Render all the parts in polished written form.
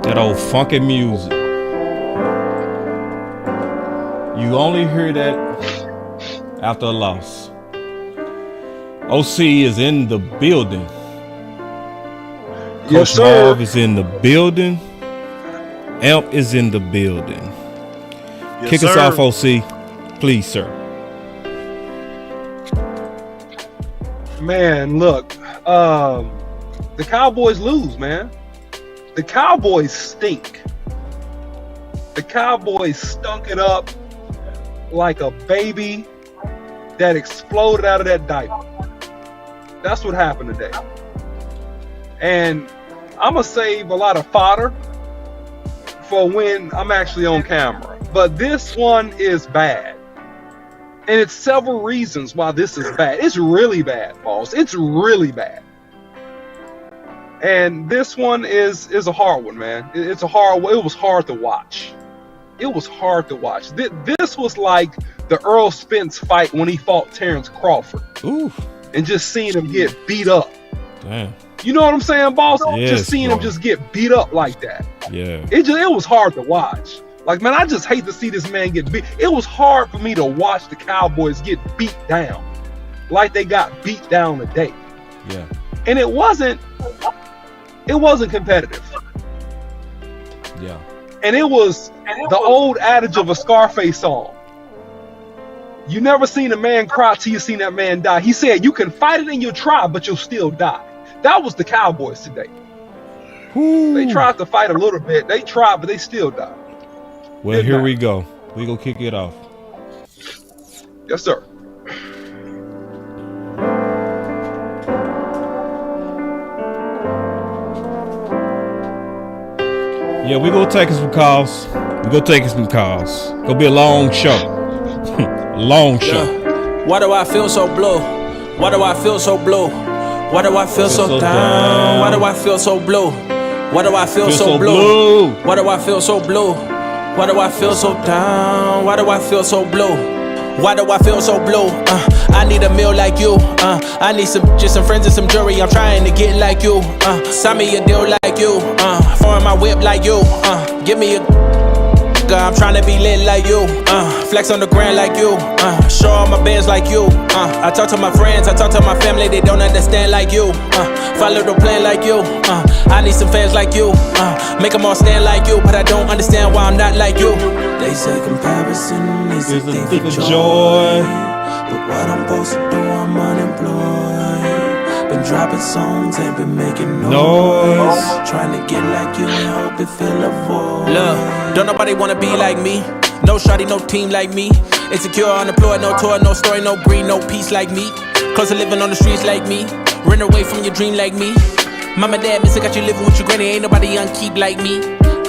That old funky music. You only hear that after a loss. OC is in the building. Yes, Coach sir. Marv is in the building. Amp is in the building. Yes, Kick us sir. off, OC. Please, sir. Man, look, the Cowboys lose, man. The Cowboys stink. The Cowboys stunk it up like a baby that exploded out of that diaper. That's what happened today. And I'm going to save a lot of fodder for when I'm actually on camera. But this one is bad. And it's several reasons why this is bad. It's really bad, boss. It's really bad. And this one is a hard one, man. It's a hard one. It was hard to watch. It was hard to watch. This was like the Earl Spence fight when he fought Terrence Crawford. Ooh. And just seeing him get beat up. Damn. You know what I'm saying, boss? Yes, just seeing bro. him just get beat up like that. Yeah. It was hard to watch. Like, man, I just hate to see this man get beat. It was hard for me to watch the Cowboys get beat down like they got beat down today. Yeah. And it wasn't competitive. Yeah. And it was the old adage of a Scarface song. You never seen a man cry till you seen that man die. He said, you can fight it and you'll try, but you'll still die. That was the Cowboys today. Ooh. They tried to fight a little bit. They tried, but they still died. Well, here we go. We gonna kick it off. Yes, sir. Yeah, we gonna take some calls. Gonna be a long show. Long show. Yeah. Why do I feel so blue? Why do I feel so blue? Why do I feel so down? Why do I feel so blue? Why do I feel so blue? Why do I feel so blue? Why do I feel so down? Why do I feel so blue? Why do I feel so blue? I need a meal like you. I need some friends and some jewelry. I'm trying to get like you. Sign me a deal like you. Foreign my whip like you. Give me a. I'm trying to be lit like you. Flex on the ground like you. Show all my bands like you. I talk to my friends, I talk to my family, they don't understand like you. Follow the plan like you. I need some fans like you. Make them all stand like you, but I don't understand why I'm not like you. They say comparison is a thief of joy. But what I'm supposed to do, I'm unemployed. Been dropping songs, ain't been making noise. Trying to get like you and hope it fill a void. Look, don't nobody wanna be like me. No shawty, no team like me. Insecure, unemployed, no tour, no story, no green, no peace like me. Close to living on the streets like me. Run away from your dream like me. Mama, dad, miss, I got you living with your granny. Ain't nobody unkeep like me.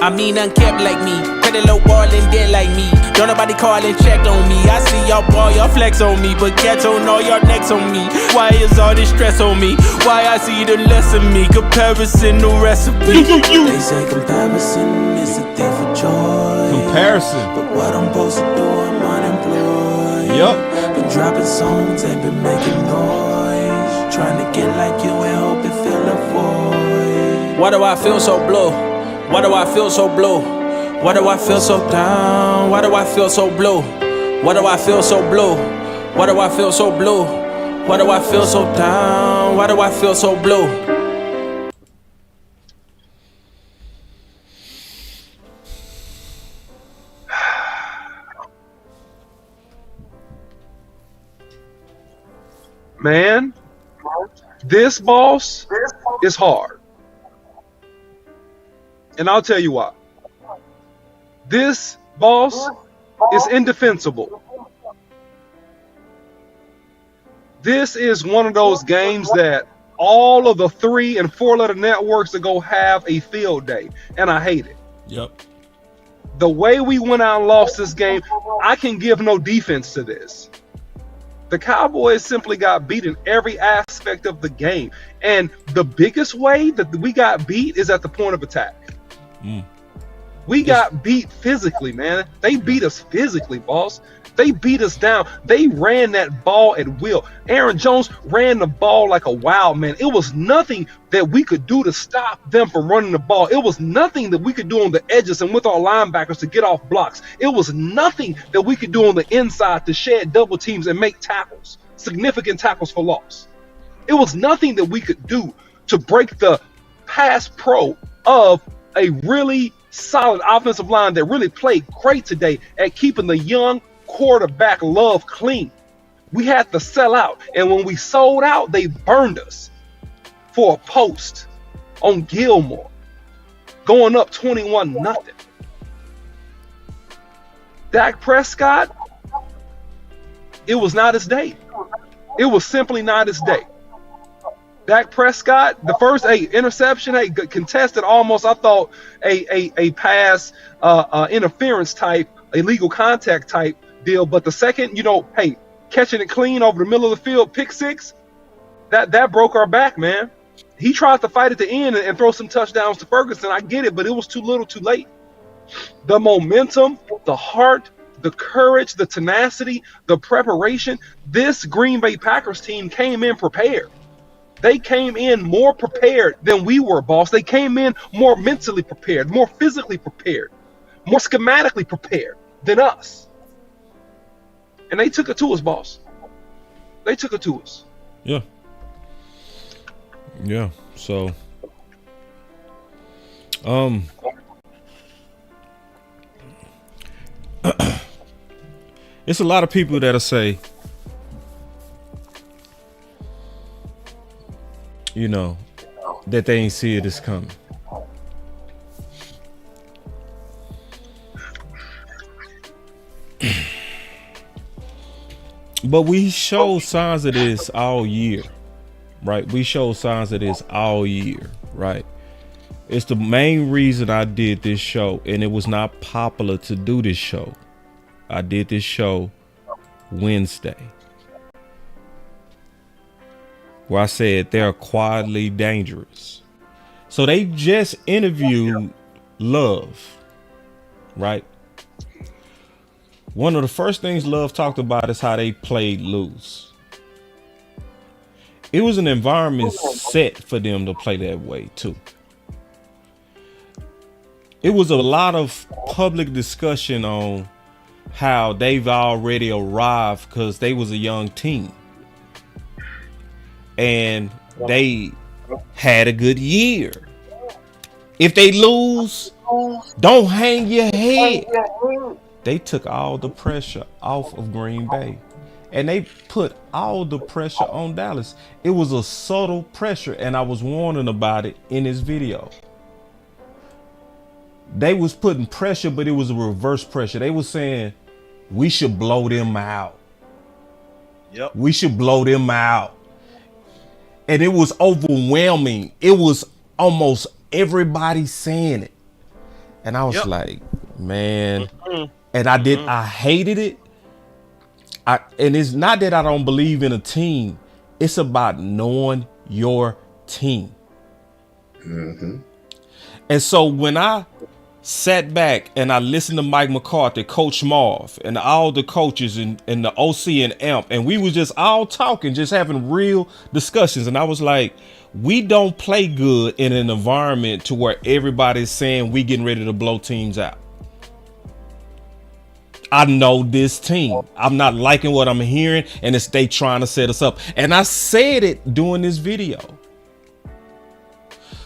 I mean unkept like me. Credit low ball and dead like me. Don't nobody call and check on me. I see y'all ball, y'all flex on me, but catch on all y'all necks on me. Why is all this stress on me? Why I see the less of me? Comparison, no recipe. They say comparison is a thief of joy. Comparison. But what I'm supposed to do, I'm unemployed. Yup. Been dropping songs, ain't been making noise. Trying to get like you and hope it fill a void. Why do I feel so blue? Why do I feel so blue? Why do I feel so down? Why do I feel so blue? Why do I feel so blue? Why do I feel so blue? Why do I feel so down? Why do I feel so blue? Man, this boss is hard. And I'll tell you why. This boss is indefensible. This is one of those games that all of the 3- and 4-letter networks are going to have a field day. And I hate it. Yep. The way we went out and lost this game, I can give no defense to this. The Cowboys simply got beat in every aspect of the game. And the biggest way that we got beat is at the point of attack. We got beat physically, man. They beat us physically, boss. They beat us down. They ran that ball at will. Aaron Jones ran the ball like a wild man. It was nothing that we could do to stop them from running the ball. It was nothing that we could do on the edges and with our linebackers to get off blocks. It was nothing that we could do on the inside to shed double teams and make tackles, significant tackles for loss. It was nothing that we could do to break the pass pro of a really solid offensive line that really played great today at keeping the young quarterback Love clean. We had to sell out, and when we sold out, they burned us for a post on Gilmore, going up 21-0. Dak Prescott, it was not his day. It was simply not his day. Dak Prescott, the first interception, contested almost, I thought, a pass interference type, illegal contact type deal. But the second, catching it clean over the middle of the field, pick six, that broke our back, man. He tried to fight at the end and throw some touchdowns to Ferguson. I get it, but it was too little too late. The momentum, the heart, the courage, the tenacity, the preparation, this Green Bay Packers team came in prepared. They came in more prepared than we were, boss. They came in more mentally prepared, more physically prepared, more schematically prepared than us. And they took it to us, boss. They took it to us. Yeah. Yeah. So, it's a lot of people that'll say, that they ain't see it as coming. But we show signs of this all year, right? We show signs of this all year, right? It's the main reason I did this show, and it was not popular to do this show. I did this show Wednesday, where I said they're quietly dangerous. So they just interviewed Love, right? One of the first things Love talked about is how they played loose. It was an environment set for them to play that way too. It was a lot of public discussion on how they've already arrived because they was a young team. And they had a good year. If they lose, don't hang your head. They took all the pressure off of Green Bay. And they put all the pressure on Dallas. It was a subtle pressure, and I was warning about it in this video. They was putting pressure, but it was a reverse pressure. They was saying, we should blow them out. Yep. We should blow them out. And it was overwhelming. It was almost everybody saying it. And I was like, man. And I hated it. And it's not that I don't believe in a team. It's about knowing your team. And so when I sat back and I listened to Mike McCarthy, Coach Marv, and all the coaches and the OC and AMP, and we was just all talking, just having real discussions. And I was like, we don't play good in an environment to where everybody's saying we getting ready to blow teams out. I know this team. I'm not liking what I'm hearing, and it's they trying to set us up. And I said it during this video.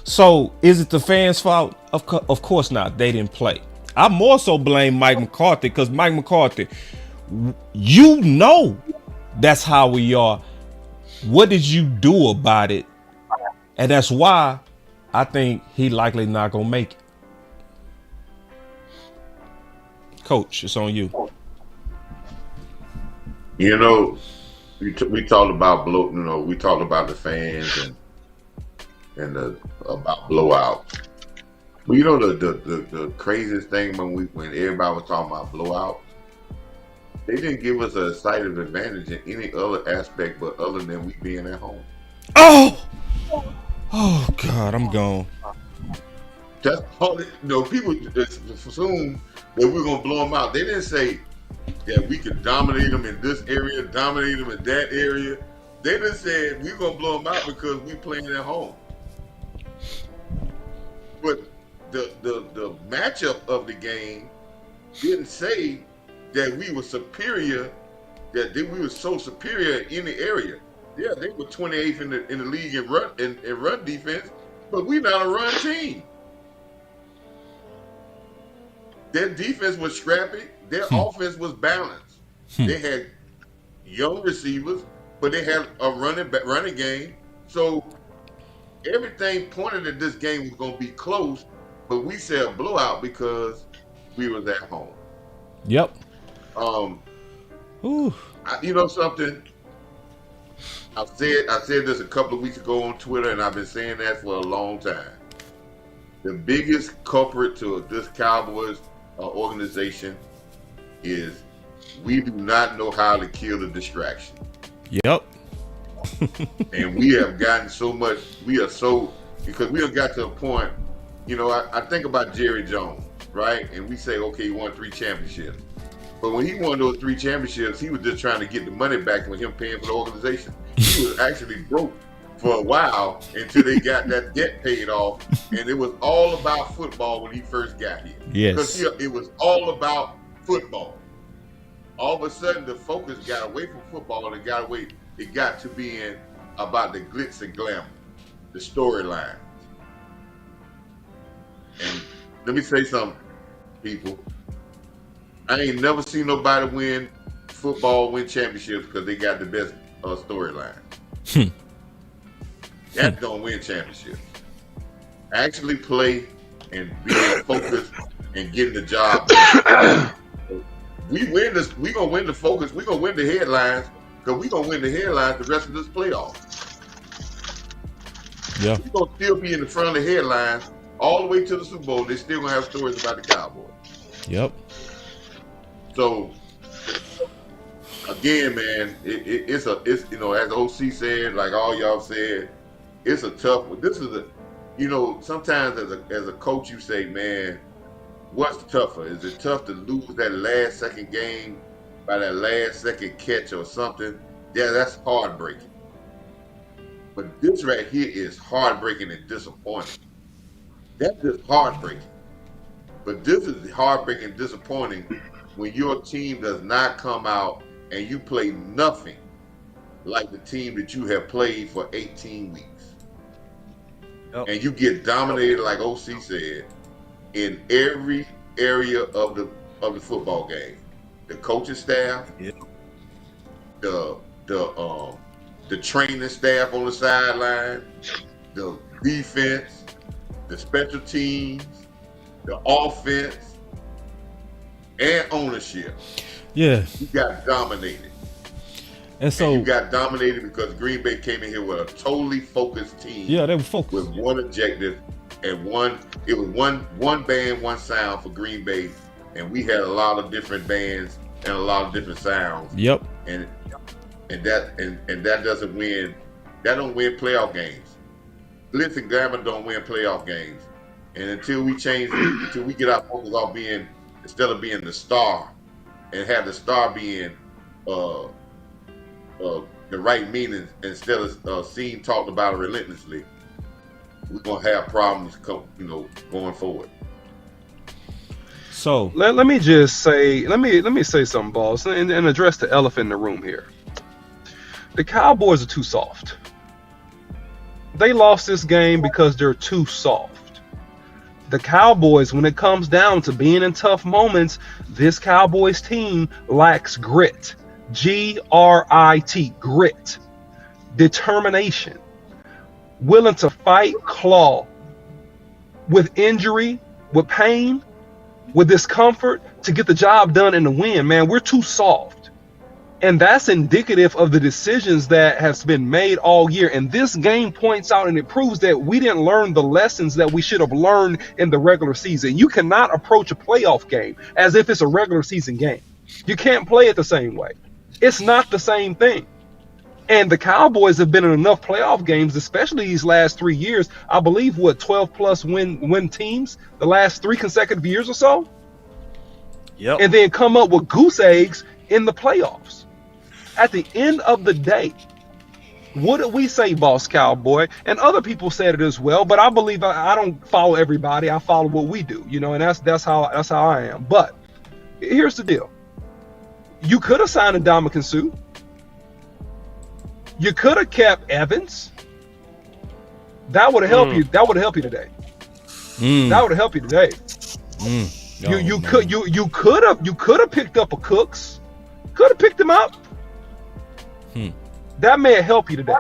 So is it the fans' fault? Of course not. They didn't play. I more so blame Mike McCarthy because Mike McCarthy, that's how we are. What did you do about it? And that's why I think he likely not gonna make it. Coach, it's on you. We talked about we talked about the fans and about blowout. Well, the craziest thing when everybody was talking about blowout, they didn't give us a sighted advantage in any other aspect but other than we being at home. Oh God, I'm gone. That's all. People just assume that we're gonna blow them out. They didn't say that we could dominate them in this area, dominate them in that area. They just said we're gonna blow them out because we're playing at home. But the matchup of the game didn't say that we were superior, that we were so superior in the area. Yeah, they were 28th in the league in run defense, but we're not a run team. Their defense was scrappy. Their offense was balanced. They had young receivers, but they had a running game. So everything pointed that this game was going to be close, but we said a blowout because we was at home. Yep. You know something? I said this a couple of weeks ago on Twitter, and I've been saying that for a long time. The biggest culprit to this Cowboys organization is we do not know how to kill the distraction. Yep. And we have gotten so much. Because we have got to a point. I think about Jerry Jones, right? And we say, okay, he won 3 championships. But when he won those 3 championships, he was just trying to get the money back with him paying for the organization. He was actually broke for a while until they got that debt paid off. And it was all about football when he first got here. Yes. Because it was all about football. All of a sudden, the focus got away from football and it got to being about the glitz and glamour, the storyline. And let me say something, people. I ain't never seen nobody win championships because they got the best storyline. That's gonna win championships. Actually play and be focused and getting the job done. We win this. We gonna win the focus. We gonna win the headlines because we gonna win the headlines the rest of this playoff. Yeah. We gonna still be in the front of the headlines all the way to the Super Bowl. They still gonna have stories about the Cowboys. Yep. So again, man, it's as OC said, like all y'all said, it's a tough one. This is sometimes as a coach you say, man, what's tougher? Is it tough to lose that last second game by that last second catch or something? Yeah, that's heartbreaking. But this right here is heartbreaking and disappointing. That's just heartbreaking. But this is heartbreaking and disappointing when your team does not come out and you play nothing like the team that you have played for 18 weeks. Yep. And you get dominated, like OC said, in every area of the football game. The coaching staff, yep. the training staff on the sideline, the defense, the special teams, the offense, and ownership. Yeah. You got dominated. And you got dominated because Green Bay came in here with a totally focused team. Yeah, they were focused. With one objective and one band, one sound for Green Bay. And we had a lot of different bands and a lot of different sounds. Yep. And that doesn't win. That don't win playoff games. Glitz and glamour don't win playoff games. And until we change it, until we get our focus off being, instead of being the star, and have the star being the right meaning instead of seen talked about it relentlessly, we're gonna have problems going forward. So let me just say, let me say something, boss, and address the elephant in the room here. The Cowboys are too soft. They lost this game because they're too soft. The Cowboys, when it comes down to being in tough moments, this Cowboys team lacks grit. Grit. Grit. Determination. Willing to fight, claw. With injury, with pain, with discomfort, to get the job done and to win. Man, we're too soft. And that's indicative of the decisions that has been made all year. And this game points out and it proves that we didn't learn the lessons that we should have learned in the regular season. You cannot approach a playoff game as if it's a regular season game. You can't play it the same way. It's not the same thing. And the Cowboys have been in enough playoff games, especially these last 3 years. I believe 12 plus win teams the last 3 consecutive years or so. Yep. And then come up with goose eggs in the playoffs. At the end of the day, what did we say, Boss Cowboy? And other people said it as well, but I believe I don't follow everybody. I follow what we do, and that's how I am. But here's the deal: you could have signed a Ndamukong Suh. You could have kept Evans. That would have helped you. That would have helped you today. That would have helped you today. You could have picked up a Cooks. Could have picked him up. That may help you today.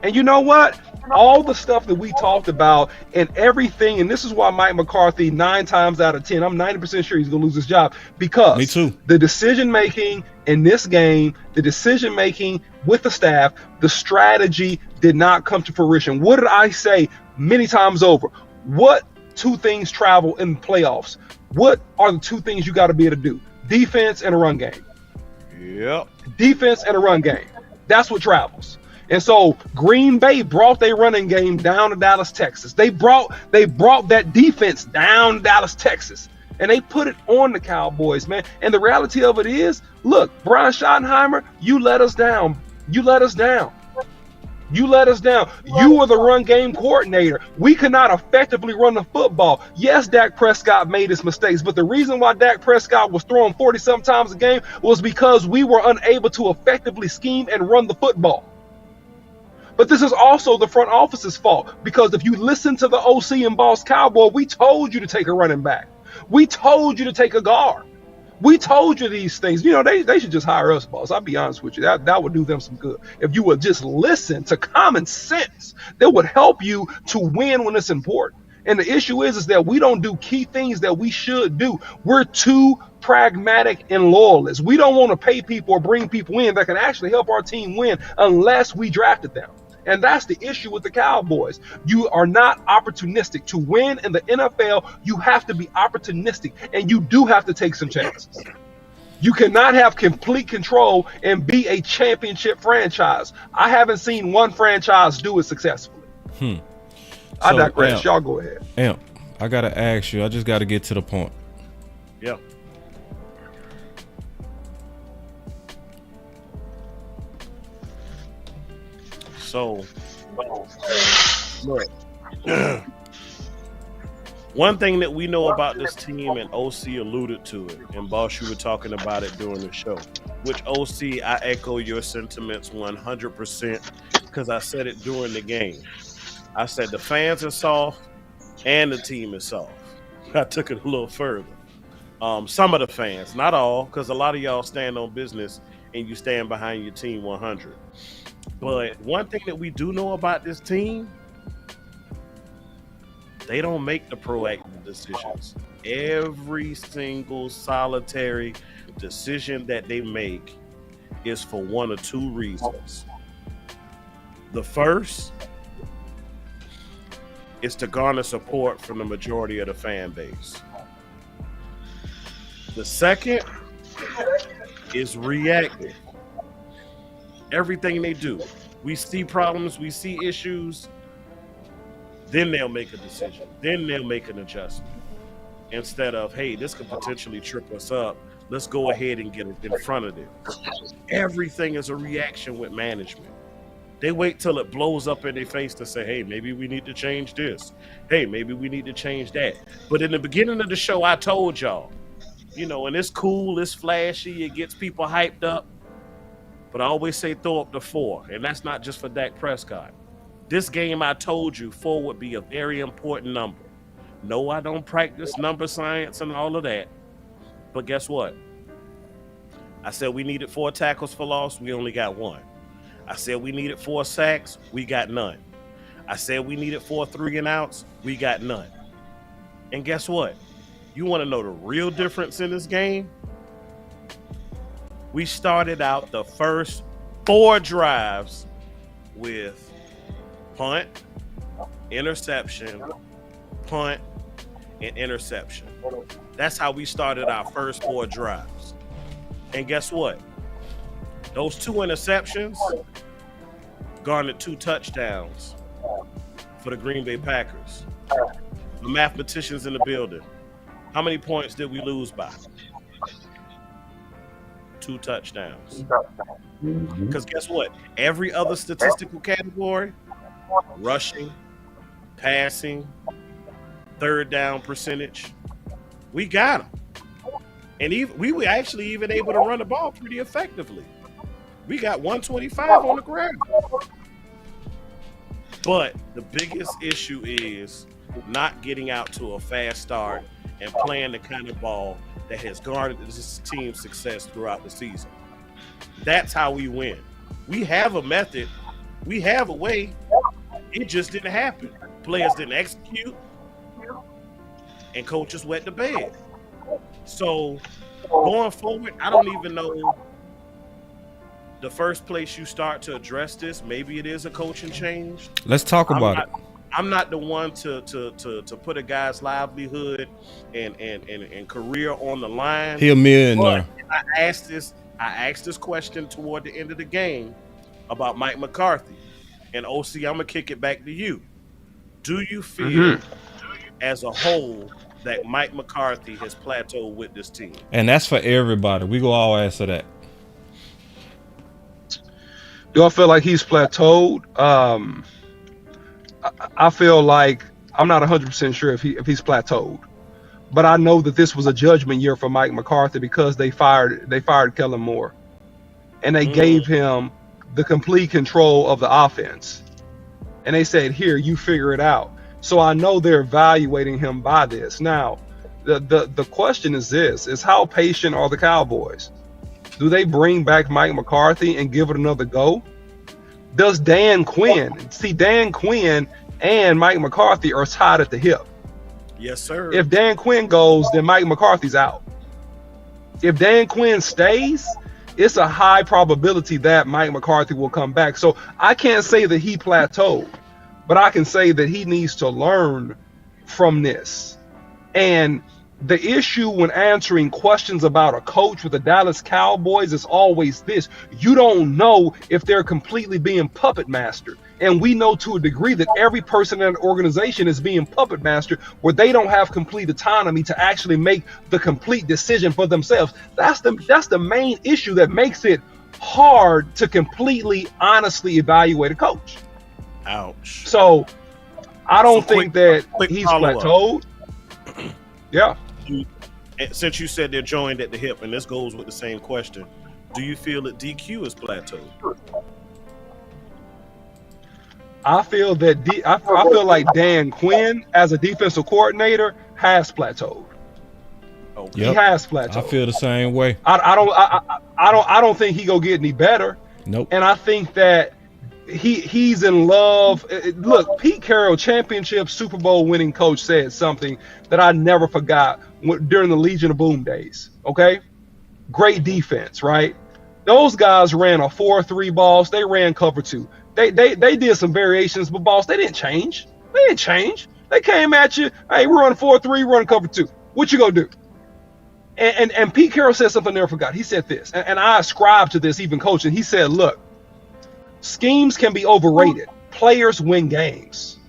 And you know what? All the stuff that we talked about and everything, and this is why Mike McCarthy 9 times out of 10, I'm 90% sure he's going to lose his job, because Me too. The decision making in this game, the decision making with the staff, the strategy did not come to fruition. What did I say many times over? What 2 things travel in the playoffs? What are the 2 things you got to be able to do? Defense and a run game. Yep. Defense and a run game. That's what travels. And so Green Bay brought their running game down to Dallas, Texas. They brought that defense down to Dallas, Texas. And they put it on the Cowboys, man. And the reality of it is, look, Brian Schottenheimer, you let us down. You let us down. You let us down. You were the run game coordinator. We could not effectively run the football. Yes, Dak Prescott made his mistakes, but the reason why Dak Prescott was throwing 40-some times a game was because we were unable to effectively scheme and run the football. But this is also the front office's fault, because if you listen to the OC and Boss Cowboy, we told you to take a running back. We told you to take a guard. We told you these things. They should just hire us, boss. I'll be honest with you. That would do them some good. If you would just listen to common sense, that would help you to win when it's important. And the issue is that we don't do key things that we should do. We're too pragmatic and loyalist. We don't want to pay people or bring people in that can actually help our team win unless we drafted them. And that's the issue with the Cowboys. You are not opportunistic. To win in the NFL, you have to be opportunistic, and you do have to take some chances. You cannot have complete control and be a championship franchise. I haven't seen one franchise do it successfully. I digress. Y'all go ahead. Amp, I got to ask you. I just got to get to the point. Yeah. So, look, one thing that we know about this team, and OC alluded to it, and Boss, you were talking about it during the show, which OC, I echo your sentiments 100%, because I said it during the game. I said the fans are soft and the team is soft. I took it a little further. Some of the fans, not all, because a lot of y'all stand on business and you stand behind your team 100. But one thing that we do know about this team, they don't make the proactive decisions. Every single solitary decision that they make is for one or two reasons. The first is to garner support from the majority of the fan base. The second is reactive. Everything they do, we see problems, we see issues, then they'll make a decision. Then they'll make an adjustment. Instead of, hey, this could potentially trip us up, let's go ahead and get in front of it. Everything is a reaction with management. They wait till it blows up in their face to say, hey, maybe we need to change this. Hey, maybe we need to change that. But in the beginning of the show, I told y'all, and it's cool, it's flashy, it gets people hyped up. But I always say throw up the 4, and that's not just for Dak Prescott. This game, I told you, 4 would be a very important number. No, I don't practice number science and all of that. But guess what? I said we needed 4 tackles for loss. We only got 1. I said we needed 4 sacks. We got none. I said we needed 4 3-and-outs. We got none. And guess what? You want to know the real difference in this game? We started out the first 4 drives with punt, interception, punt, and interception. That's how we started our first 4 drives. And guess what? Those 2 interceptions garnered 2 touchdowns for the Green Bay Packers. The mathematicians in the building. How many points did we lose by? 2 touchdowns. Because guess what? Every other statistical category, rushing, passing, third down percentage, we got them. And we were actually even able to run the ball pretty effectively. We got 125 on the ground. But the biggest issue is not getting out to a fast start and playing the kind of ball that has garnered this team's success throughout the season. That's how we win. We have a method. We have a way. It just didn't happen. Players didn't execute, and coaches wet the bed. So going forward, I don't even know the first place you start to address this. Maybe it is a coaching change. Let's talk about it. I'm not the one to put a guy's livelihood and career on the line. He a millionaire. I asked this question toward the end of the game about Mike McCarthy. And OC, I'm gonna kick it back to you. Do you feel as a whole that Mike McCarthy has plateaued with this team? And that's for everybody. We go all answer that. Do I feel like he's plateaued? I feel like I'm not 100% sure if he's plateaued, but I know that this was a judgment year for Mike McCarthy because they fired Kellen Moore, and they gave him the complete control of the offense, and they said, "Here, you figure it out." So I know they're evaluating him by this. Now, the question is this: is how patient are the Cowboys? Do they bring back Mike McCarthy and give it another go? Does Dan Quinn see Dan Quinn and Mike McCarthy are tied at the hip? Yes, sir. If Dan Quinn goes, then Mike McCarthy's out. If Dan Quinn stays, it's a high probability that Mike McCarthy will come back. So I can't say that he plateaued, but I can say that he needs to learn from this. And the issue when answering questions about a coach with the Dallas Cowboys is always this: you don't know if they're completely being puppet mastered. And we know to a degree that every person in an organization is being puppet mastered, where they don't have complete autonomy to actually make the complete decision for themselves. That's the main issue that makes it hard to completely honestly evaluate a coach. Ouch. So I don't think that he's plateaued. Yeah. Since you said they're joined at the hip, and this goes with the same question, do you feel that DQ is plateaued? I feel that I feel like Dan Quinn as a defensive coordinator has plateaued. Okay. He has plateaued. I feel the same way. I don't think he gonna get any better. Nope. And I think that he's in love. Look, Pete Carroll, championship Super Bowl winning coach, said something that I never forgot during the Legion of Boom days. Okay, great defense, right? Those guys ran a 4-3 boss. They ran cover 2. They did some variations, but boss, they didn't change. They came at you. Hey, we're on 4-3, run cover 2. What you gonna do? And Pete Carroll said something I never forgot. He said this, and I ascribe to this even coaching. He said, look, schemes can be overrated. Players win games.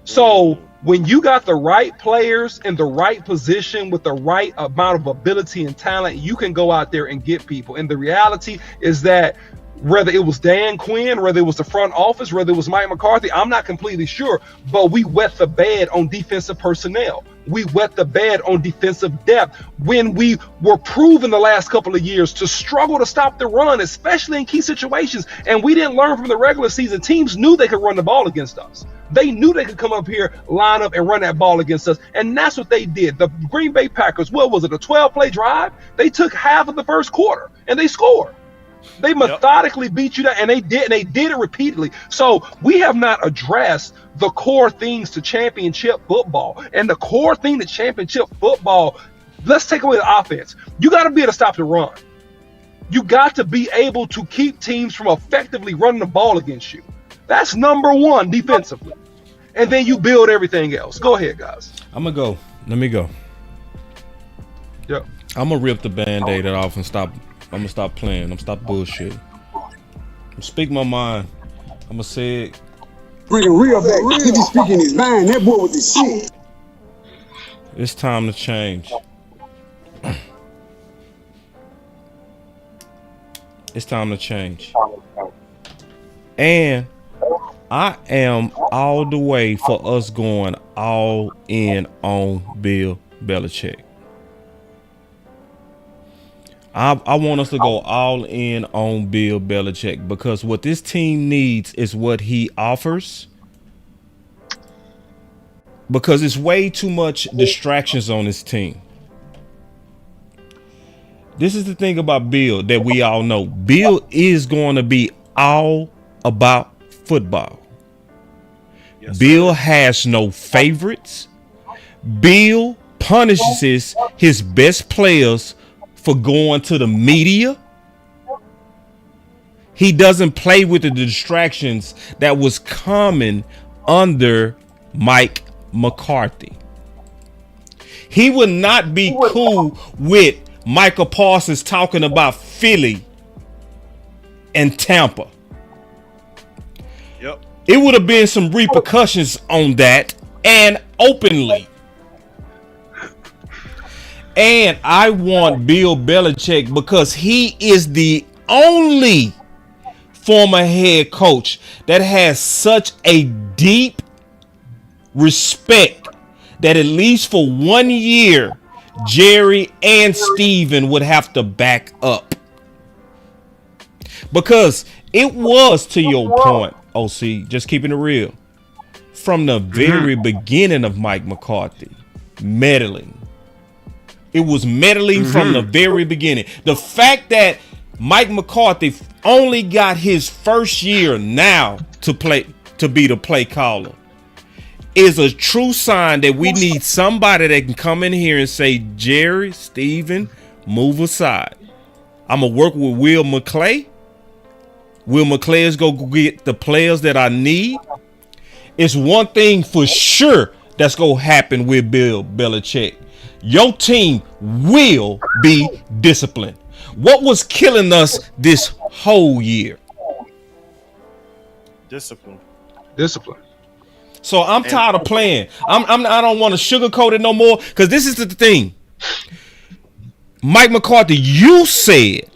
So when you got the right players in the right position with the right amount of ability and talent, you can go out there and get people. And the reality is that whether it was Dan Quinn, whether it was the front office, whether it was Mike McCarthy, I'm not completely sure, but we wet the bed on defensive personnel. We wet the bed on defensive depth when we were proven the last couple of years to struggle to stop the run, especially in key situations. And we didn't learn from the regular season. Teams knew they could run the ball against us. They knew they could come up here, line up, and run that ball against us. And that's what they did. The Green Bay Packers, what was it, a 12-play drive? They took half of the first quarter, and they scored. They methodically beat you down, and they did it repeatedly. So we have not addressed the core things to championship football. And the core thing to championship football, let's take away the offense. You got to be able to stop the run. You got to be able to keep teams from effectively running the ball against you. That's number one defensively. And then you build everything else. Go ahead, guys. I'm going to go. Let me go. Yep. I'm going to rip the Band-Aid off and stop. I'm going to stop playing. I'm going to stop bullshit. I'm speaking my mind. I'm gonna say it. Bringing real back. He be speaking his mind. That boy with the shit. It's time to change. It's time to change. And I am all the way for us going all in on Bill Belichick. I want us to go all in on Bill Belichick because what this team needs is what he offers. Because it's way too much distractions on this team. This is the thing about Bill that we all know. Bill is going to be all about football. Yes, Bill has no favorites. Bill punishes his best players for going to the media. He doesn't play with the distractions that was common under Mike McCarthy. He would not be cool with Michael Parsons talking about Philly and Tampa. Yep. It would have been some repercussions on that and openly. And I want Bill Belichick because he is the only former head coach that has such a deep respect that at least for 1 year, Jerry and Steven would have to back up. Because it was, to your point, OC, just keeping it real, from the very beginning of Mike McCarthy, meddling. It was meddling from the very beginning. The fact that Mike McCarthy only got his first year now to be the play caller is a true sign that we need somebody that can come in here and say, Jerry, Steven, move aside. I'm going to work with Will McClay. Will McClay is going to get the players that I need. It's one thing for sure that's going to happen with Bill Belichick. Your team will be disciplined. What was killing us this whole year? Discipline. So I'm tired of playing. I don't want to sugarcoat it no more because this is the thing. Mike McCarthy, you said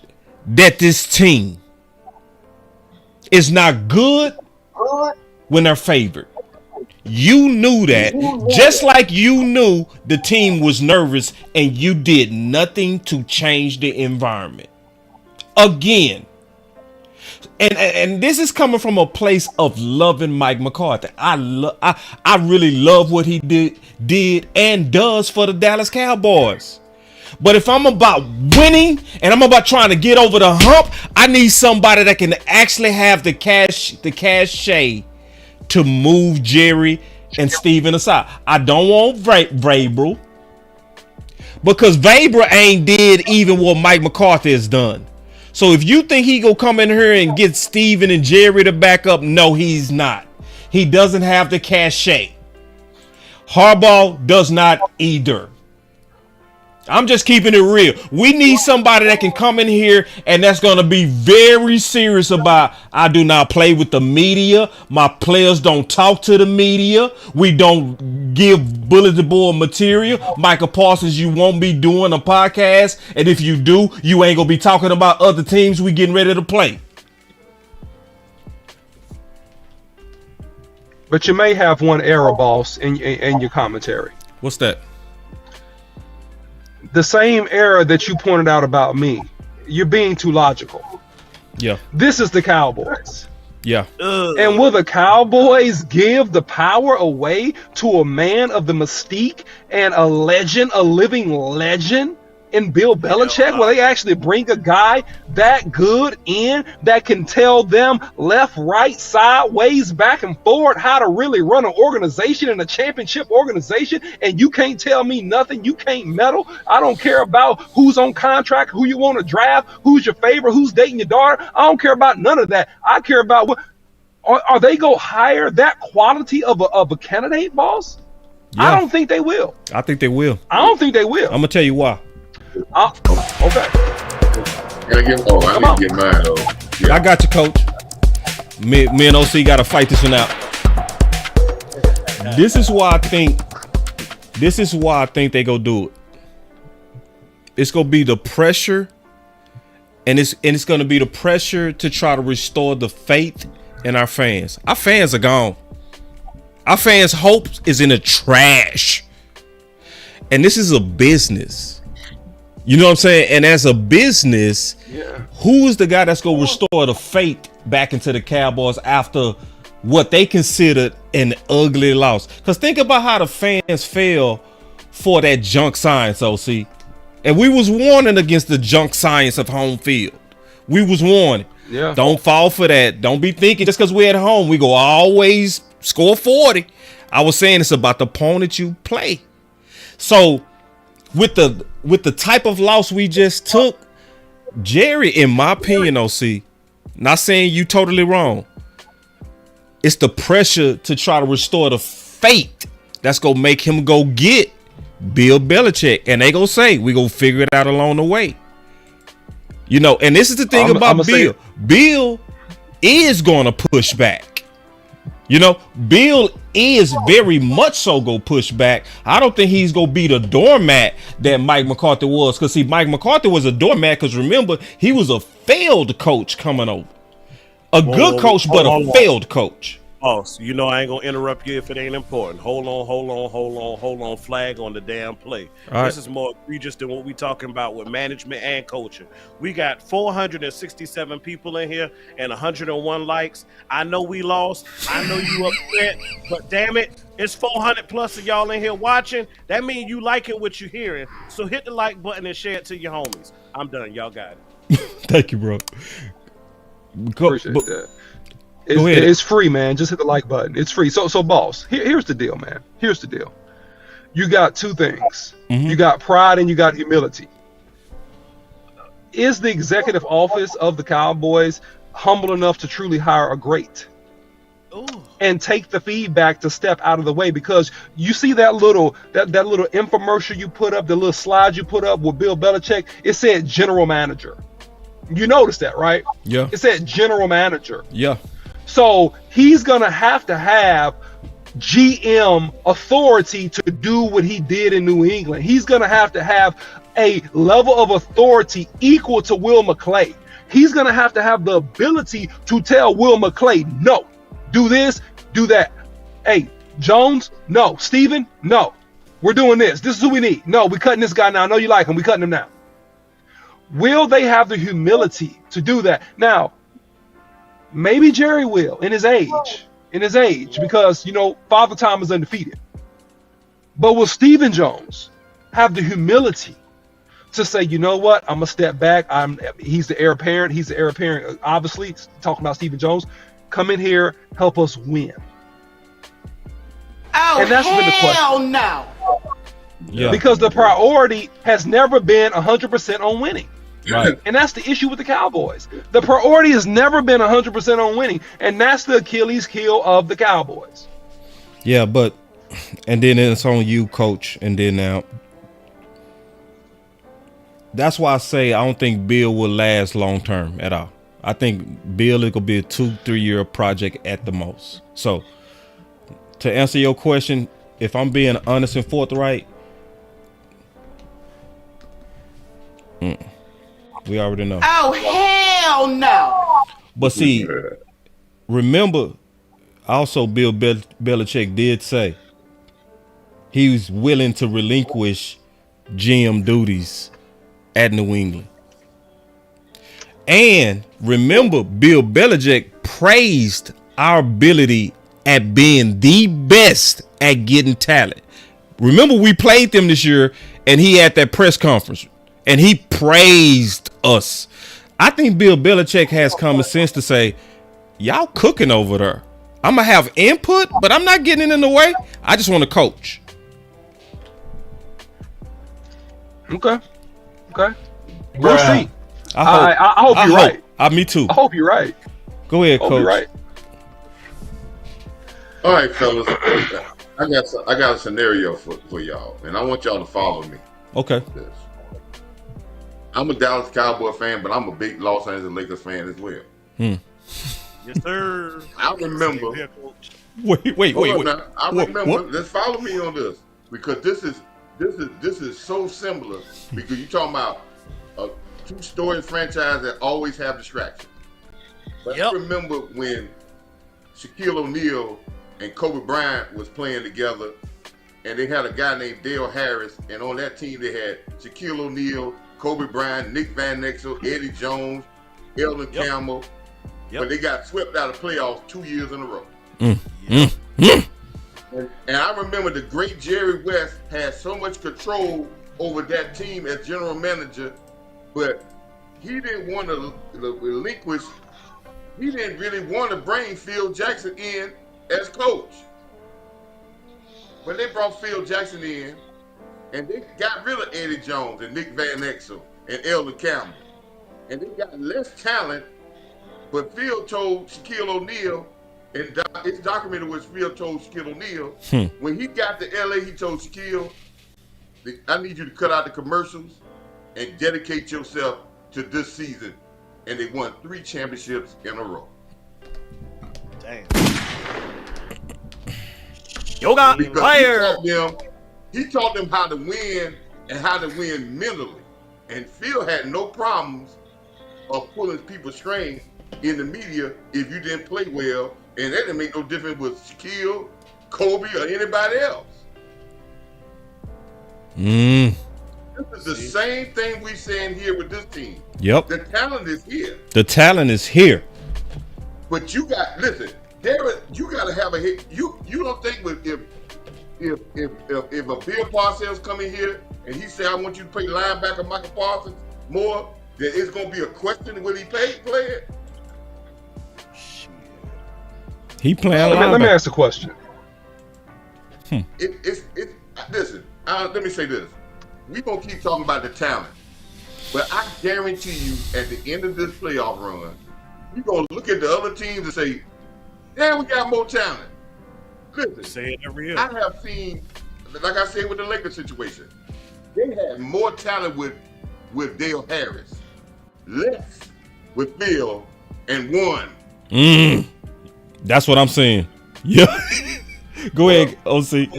that this team is not good when they're favored. You knew that, just like you knew the team was nervous and you did nothing to change the environment. Again. And this is coming from a place of loving Mike McCarthy. I really love what he did and does for the Dallas Cowboys. But if I'm about winning and I'm about trying to get over the hump, I need somebody that can actually have the cachet to move Jerry and Steven aside. I don't want Vrabel because Vrabel ain't did even what Mike McCarthy has done. So if you think he gonna come in here and get Steven and Jerry to back up, no, he's not. He doesn't have the cachet. Harbaugh does not either. I'm just keeping it real. We need somebody that can come in here and that's going to be very serious about, I do not play with the media. My players don't talk to the media. We don't give bulletin board material. Michael Parsons, you won't be doing a podcast. And if you do, you ain't going to be talking about other teams we getting ready to play. But you may have one error, boss, in your commentary. What's that? The same error that you pointed out about me. You're being too logical. Yeah. This is the Cowboys. Yeah. And will the Cowboys give the power away to a man of the mystique and a legend, a living legend in Bill Belichick? Will they actually bring a guy that good in that can tell them left, right, sideways, back and forward how to really run an organization and a championship organization? And you can't tell me nothing. You can't meddle. I don't care about who's on contract, who you want to draft, who's your favorite, who's dating your daughter. I don't care about none of that. I care about what are they go hire that quality of a candidate, boss? Yeah. I don't think they will. I think they will. I don't think they will. I'm gonna tell you why. Okay. I need to get mine though. Yeah. I got you, coach. Me and OC got to fight this one out. This is why I think they go do it. It's gonna be the pressure, and it's gonna be the pressure to try to restore the faith in our fans. Our fans are gone. Our fans' hope is in the trash. And this is a business. You know what I'm saying? And as a business, who is the guy that's gonna restore the faith back into the Cowboys after what they considered an ugly loss? Because think about how the fans fell for that junk science, OC. And we was warning against the junk science of home field. We was warning. Yeah. Don't fall for that. Don't be thinking just because we're at home, we go always score 40. I was saying it's about the opponent you play. So with the type of loss we just took, Jerry, in my opinion, OC, not saying you totally wrong, it's the pressure to try to restore the faith that's gonna make him go get Bill Belichick, and they gonna say we gonna figure it out along the way. You know, and this is the thing about Bill. Bill is gonna push back. You know, Bill is very much so go push back. I don't think he's gonna be the doormat that Mike McCarthy was, because see, Mike McCarthy was a doormat because remember, he was a failed coach coming over. A good coach, but a failed coach. Boss, you know I ain't gonna interrupt you if it ain't important. Hold on. Flag on the damn play. All this right. is more egregious than what we talking about with management and coaching. We got 467 people in here and 101 likes. I know we lost. I know you upset, but damn it, it's 400 plus of y'all in here watching. That means you liking what you're hearing. So hit the like button and share it to your homies. I'm done. Y'all got it. Thank you, bro. Appreciate that. It's free, man. Just hit the like button. It's free. So boss, here's the deal, man. Here's the deal. You got two things. Mm-hmm. You got pride and you got humility. Is the executive office of the Cowboys humble enough to truly hire a great? Ooh. And take the feedback to step out of the way? Because you see that little infomercial you put up, the little slide you put up with Bill Belichick, it said general manager. You noticed that, right? Yeah. It said general manager. Yeah. So he's going to have GM authority to do what he did in New England. He's going to have a level of authority equal to Will McClay. He's going to have the ability to tell Will McClay, no, do this, do that. Hey, Jones, no. Steven, no. We're doing this. This is who we need. No, we're cutting this guy now. I know you like him. We're cutting him now. Will they have the humility to do that? Now, maybe Jerry will in his age, because, you know, Father Time is undefeated. But will Stephen Jones have the humility to say, you know what, I'm going to step back. He's the heir apparent. He's the heir apparent, obviously, talking about Stephen Jones. Come in here, help us win. Oh, and that's been the question. No. Yeah. Because the priority has never been 100% on winning. Right. And that's the issue with the Cowboys. The priority has never been 100% on winning, and that's the Achilles heel of the Cowboys. Yeah, but and then it's on you, coach, and then now. That's why I say I don't think Bill will last long term at all. I think Bill is gonna be a 2-3 year project at the most. So to answer your question, if I'm being honest and forthright, we already know. Oh, hell no. But see, remember, also Bill Belichick did say he was willing to relinquish GM duties at New England. And remember, Bill Belichick praised our ability at being the best at getting talent. Remember, we played them this year, and he had that press conference, and he praised us. I think Bill Belichick has common sense to say, y'all cooking over there. I'm going to have input, but I'm not getting in the way. I just want to coach. Okay. We'll see. I hope you're right. Me too. I hope you're right. Go ahead, coach. You're right. All right, fellas. I got a scenario for y'all, and I want y'all to follow me. Okay. This. I'm a Dallas Cowboy fan, but I'm a big Los Angeles Lakers fan as well. Yes, sir. I remember. Here, coach. Wait. Now. I remember. What? Let's follow me on this because this is so similar because you're talking about a two-story franchise that always have distractions. But I remember when Shaquille O'Neal and Kobe Bryant was playing together, and they had a guy named Dale Harris, and on that team they had Shaquille O'Neal, Kobe Bryant, Nick Van Exel, Eddie Jones, Elden Campbell. But they got swept out of playoffs 2 years in a row. And I remember the great Jerry West had so much control over that team as general manager, but he didn't want to relinquish. He didn't really want to bring Phil Jackson in as coach. But they brought Phil Jackson in, and they got rid of Eddie Jones and Nick Van Exel and Elden Campbell. And they got less talent, but Phil told Shaquille O'Neal, and it's documented what Phil told Shaquille O'Neal, when he got to LA, he told Shaquille, I need you to cut out the commercials and dedicate yourself to this season. And they won 3 championships in a row. Damn. Yoga fire. He taught them how to win and how to win mentally. And Phil had no problems of pulling people's strings in the media if you didn't play well. And that didn't make no difference with Shaquille, Kobe, or anybody else. This is the same thing we're saying here with this team. Yep. The talent is here. The talent is here. But you got you got to have a hit. You don't think if a Bill Parcells come in here and he say I want you to play linebacker Michael Parsons more, then it's gonna be a question will he play it? He playing linebacker. Let me ask a question. Listen. Let me say this. We're going to keep talking about the talent. But I guarantee you, at the end of this playoff run, we're going to look at the other teams and say, we got more talent. Listen, say it every year. I have seen, like I said with the Lakers situation, they had more talent with Dale Harris, less with Phil, and won. That's what I'm saying. Yeah. Go ahead, OC.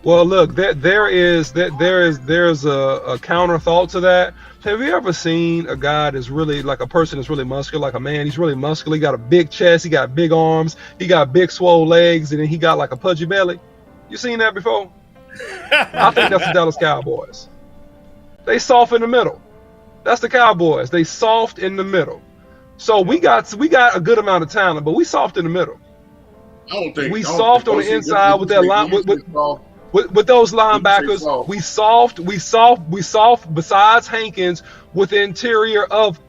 Well, look, there's a counter thought to that. Have you ever seen a guy that's really like a person that's really muscular, like a man? He's really muscular. He got a big chest. He got big arms. He got big swole legs, and then he got like a pudgy belly. You seen that before? I think that's the Dallas Cowboys. They soft in the middle. That's the Cowboys. They soft in the middle. So we got a good amount of talent, but we soft in the middle. We soft on the inside with that line with those linebackers. We soft besides Hankins with the interior of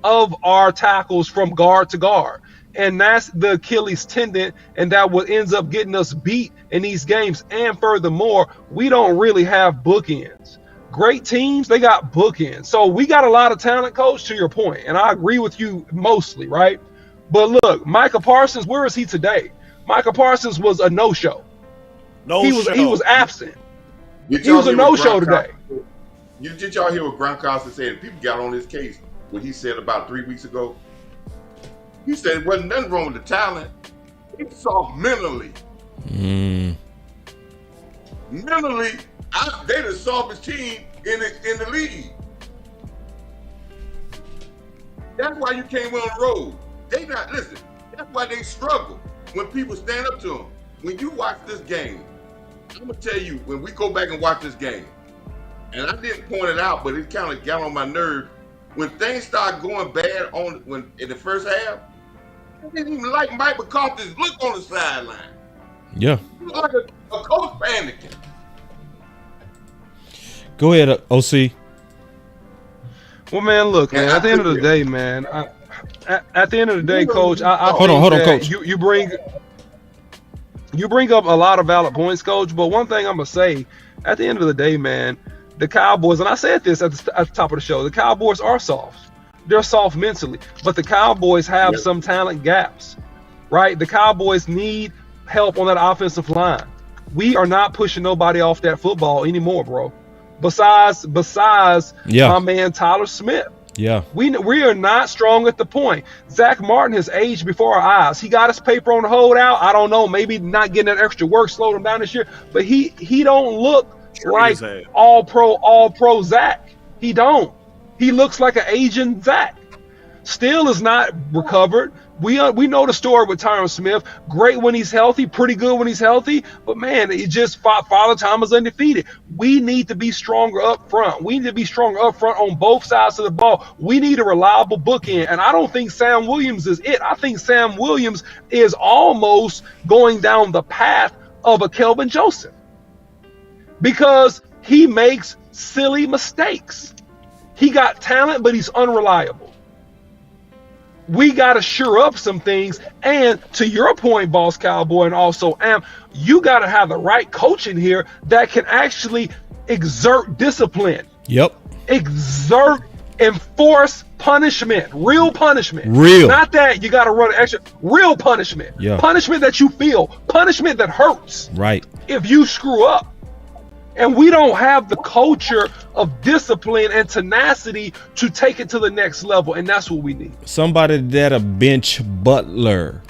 our tackles from guard to guard. And that's the Achilles tendon, and that what ends up getting us beat in these games. And furthermore, we don't really have bookends. Great teams, they got bookends. So we got a lot of talent, Coach, to your point, and I agree with you mostly, right? But look, Micah Parsons, where is he today? Micah Parsons was a no-show. He was absent. He was a no-show today. Did y'all hear what Gronkowski said? People got on his case what he said about 3 weeks ago. He said it wasn't nothing wrong with the talent. It's soft mentally. Mentally, they're the softest team in the league. That's why you can't win on the road. Listen, that's why they struggle when people stand up to them. When you watch this game, I'm going to tell you, when we go back and watch this game, and I didn't point it out, but it kind of got on my nerve, when things start going bad in the first half, I didn't even like Mike McCarthy's look on the sideline. Yeah. He looked like a coach panicking. Go ahead, OC. Well, man, look, man. At the end of the day, man. At the end of the day, Coach, hold on, Coach. You bring up a lot of valid points, Coach. But one thing I'm gonna say, at the end of the day, man, the Cowboys, and I said this at the top of the show, the Cowboys are soft. They're soft mentally, but the Cowboys have some talent gaps, right? The Cowboys need help on that offensive line. We are not pushing nobody off that football anymore, bro. Besides my man Tyler Smith. Yeah. We are not strong at the point. Zach Martin has aged before our eyes. He got his paper on the holdout. I don't know. Maybe not getting that extra work slowed him down this year. But he don't look like all pro Zach. He don't. He looks like an aging Zach. Still is not recovered. We know the story with Tyron Smith. Great when he's healthy, pretty good when he's healthy. But man, it just Father Time is undefeated. We need to be stronger up front. We need to be stronger up front on both sides of the ball. We need a reliable bookend. And I don't think Sam Williams is it. I think Sam Williams is almost going down the path of a Kelvin Joseph. Because he makes silly mistakes. He got talent, but he's unreliable. We got to shore up some things. And to your point, Boss Cowboy, and also Am, you got to have the right coach in here that can actually exert discipline. Yep. Enforce punishment. Real punishment. Real. Not that you got to run extra. Real punishment. Yeah. Punishment that you feel. Punishment that hurts. Right. If you screw up. And we don't have the culture of discipline and tenacity to take it to the next level. And that's what we need. Somebody that'll bench Butler.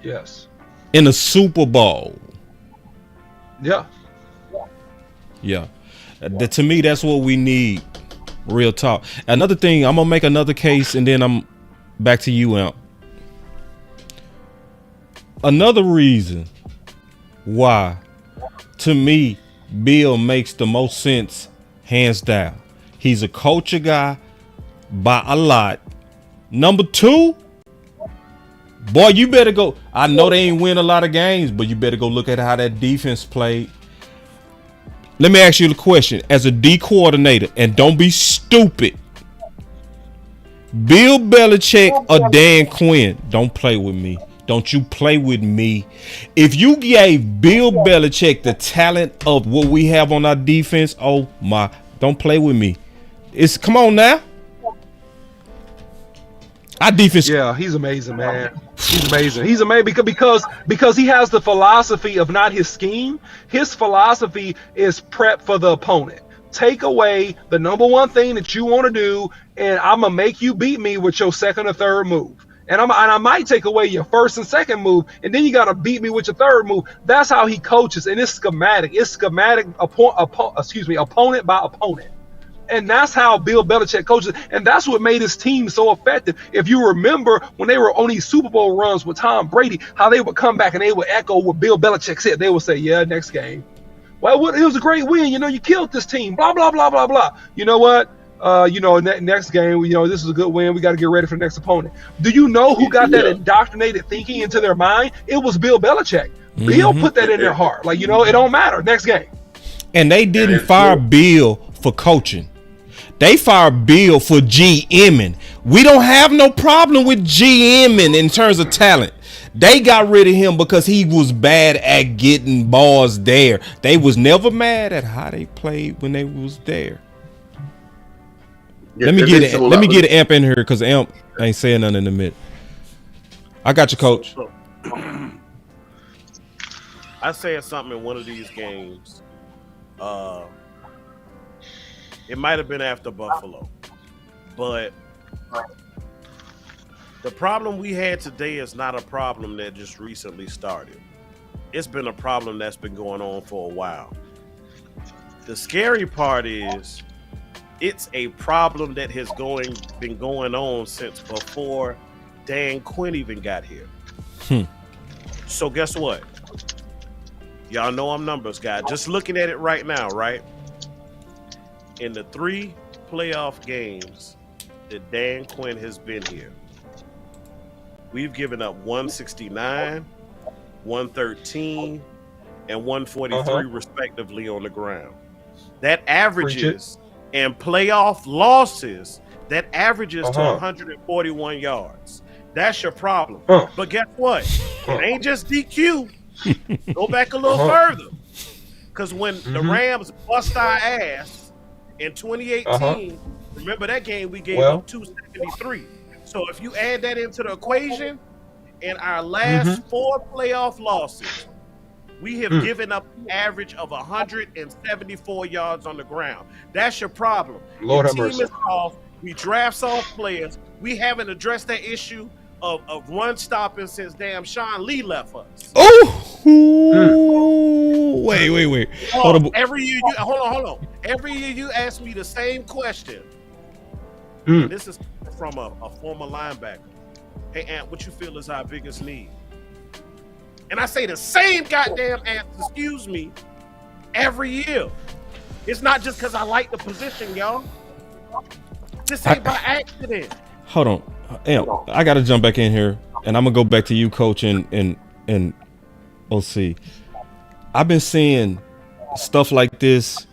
Yes. In a Super Bowl. Yeah. Yeah. To me, that's what we need. Real talk. Another thing, I'm going to make another case and then I'm back to you, Amp. Another reason why, to me, Bill makes the most sense, hands down. He's a culture guy by a lot. Number two, boy, you better go. I know they ain't win a lot of games, but you better go look at how that defense played. Let me ask you the question. As a D coordinator, and don't be stupid, Bill Belichick or Dan Quinn, don't play with me. Don't you play with me. If you gave Bill Belichick the talent of what we have on our defense, oh my, don't play with me. Come on now. Our defense. Yeah, he's amazing, man. He's amazing. He's amazing because he has the philosophy of not his scheme. His philosophy is prep for the opponent. Take away the number one thing that you want to do, and I'm gonna make you beat me with your second or third move. And I might take away your first and second move, and then you got to beat me with your third move. That's how he coaches, and it's schematic. It's schematic, opponent by opponent. And that's how Bill Belichick coaches, and that's what made his team so effective. If you remember when they were on these Super Bowl runs with Tom Brady, how they would come back and they would echo what Bill Belichick said. They would say, yeah, next game. Well, it was a great win. You killed this team, blah, blah, blah, blah, blah. You know what? Next game, this is a good win. We got to get ready for the next opponent. Do you know who got that indoctrinated thinking into their mind? It was Bill Belichick. Mm-hmm. Bill put that in their heart. It don't matter. Next game. And they didn't fire Bill for coaching. They fired Bill for GMing. We don't have no problem with GMing in terms of talent. They got rid of him because he was bad at getting balls there. They was never mad at how they played when they was there. Yeah, let me get Amp in here because Amp ain't saying nothing in a minute. I got you, Coach. I said something in one of these games. It might have been after Buffalo, but the problem we had today is not a problem that just recently started. It's been a problem that's been going on for a while. The scary part is it's a problem that has been going on since before Dan Quinn even got here. So guess what? Y'all know I'm numbers guy. Just looking at it right now, right? In the 3 playoff games that Dan Quinn has been here, we've given up 169, 113, and 143 respectively on the ground. That averages and playoff losses, that averages to 141 yards. That's your problem. But guess what? It ain't just DQ. Go back a little further. Because when the Rams bust our ass in 2018, remember that game we gave up 273. So if you add that into the equation, in our last 4 playoff losses, We have given up an average of 174 yards on the ground. That's your problem. Lord have Your mercy. team is off. We draft soft players. We haven't addressed that issue of run stopping since damn Sean Lee left us. Wait. Hold on. Every year hold on. Every year you ask me the same question. This is from a former linebacker. Hey, Ant, what you feel is our biggest need? And I say the same goddamn answer, excuse me, every year. It's not just because I like the position, y'all. This ain't by accident. Hold on. Amp, I got to jump back in here, and I'm going to go back to you, Coach, and OC. I've been seeing stuff like this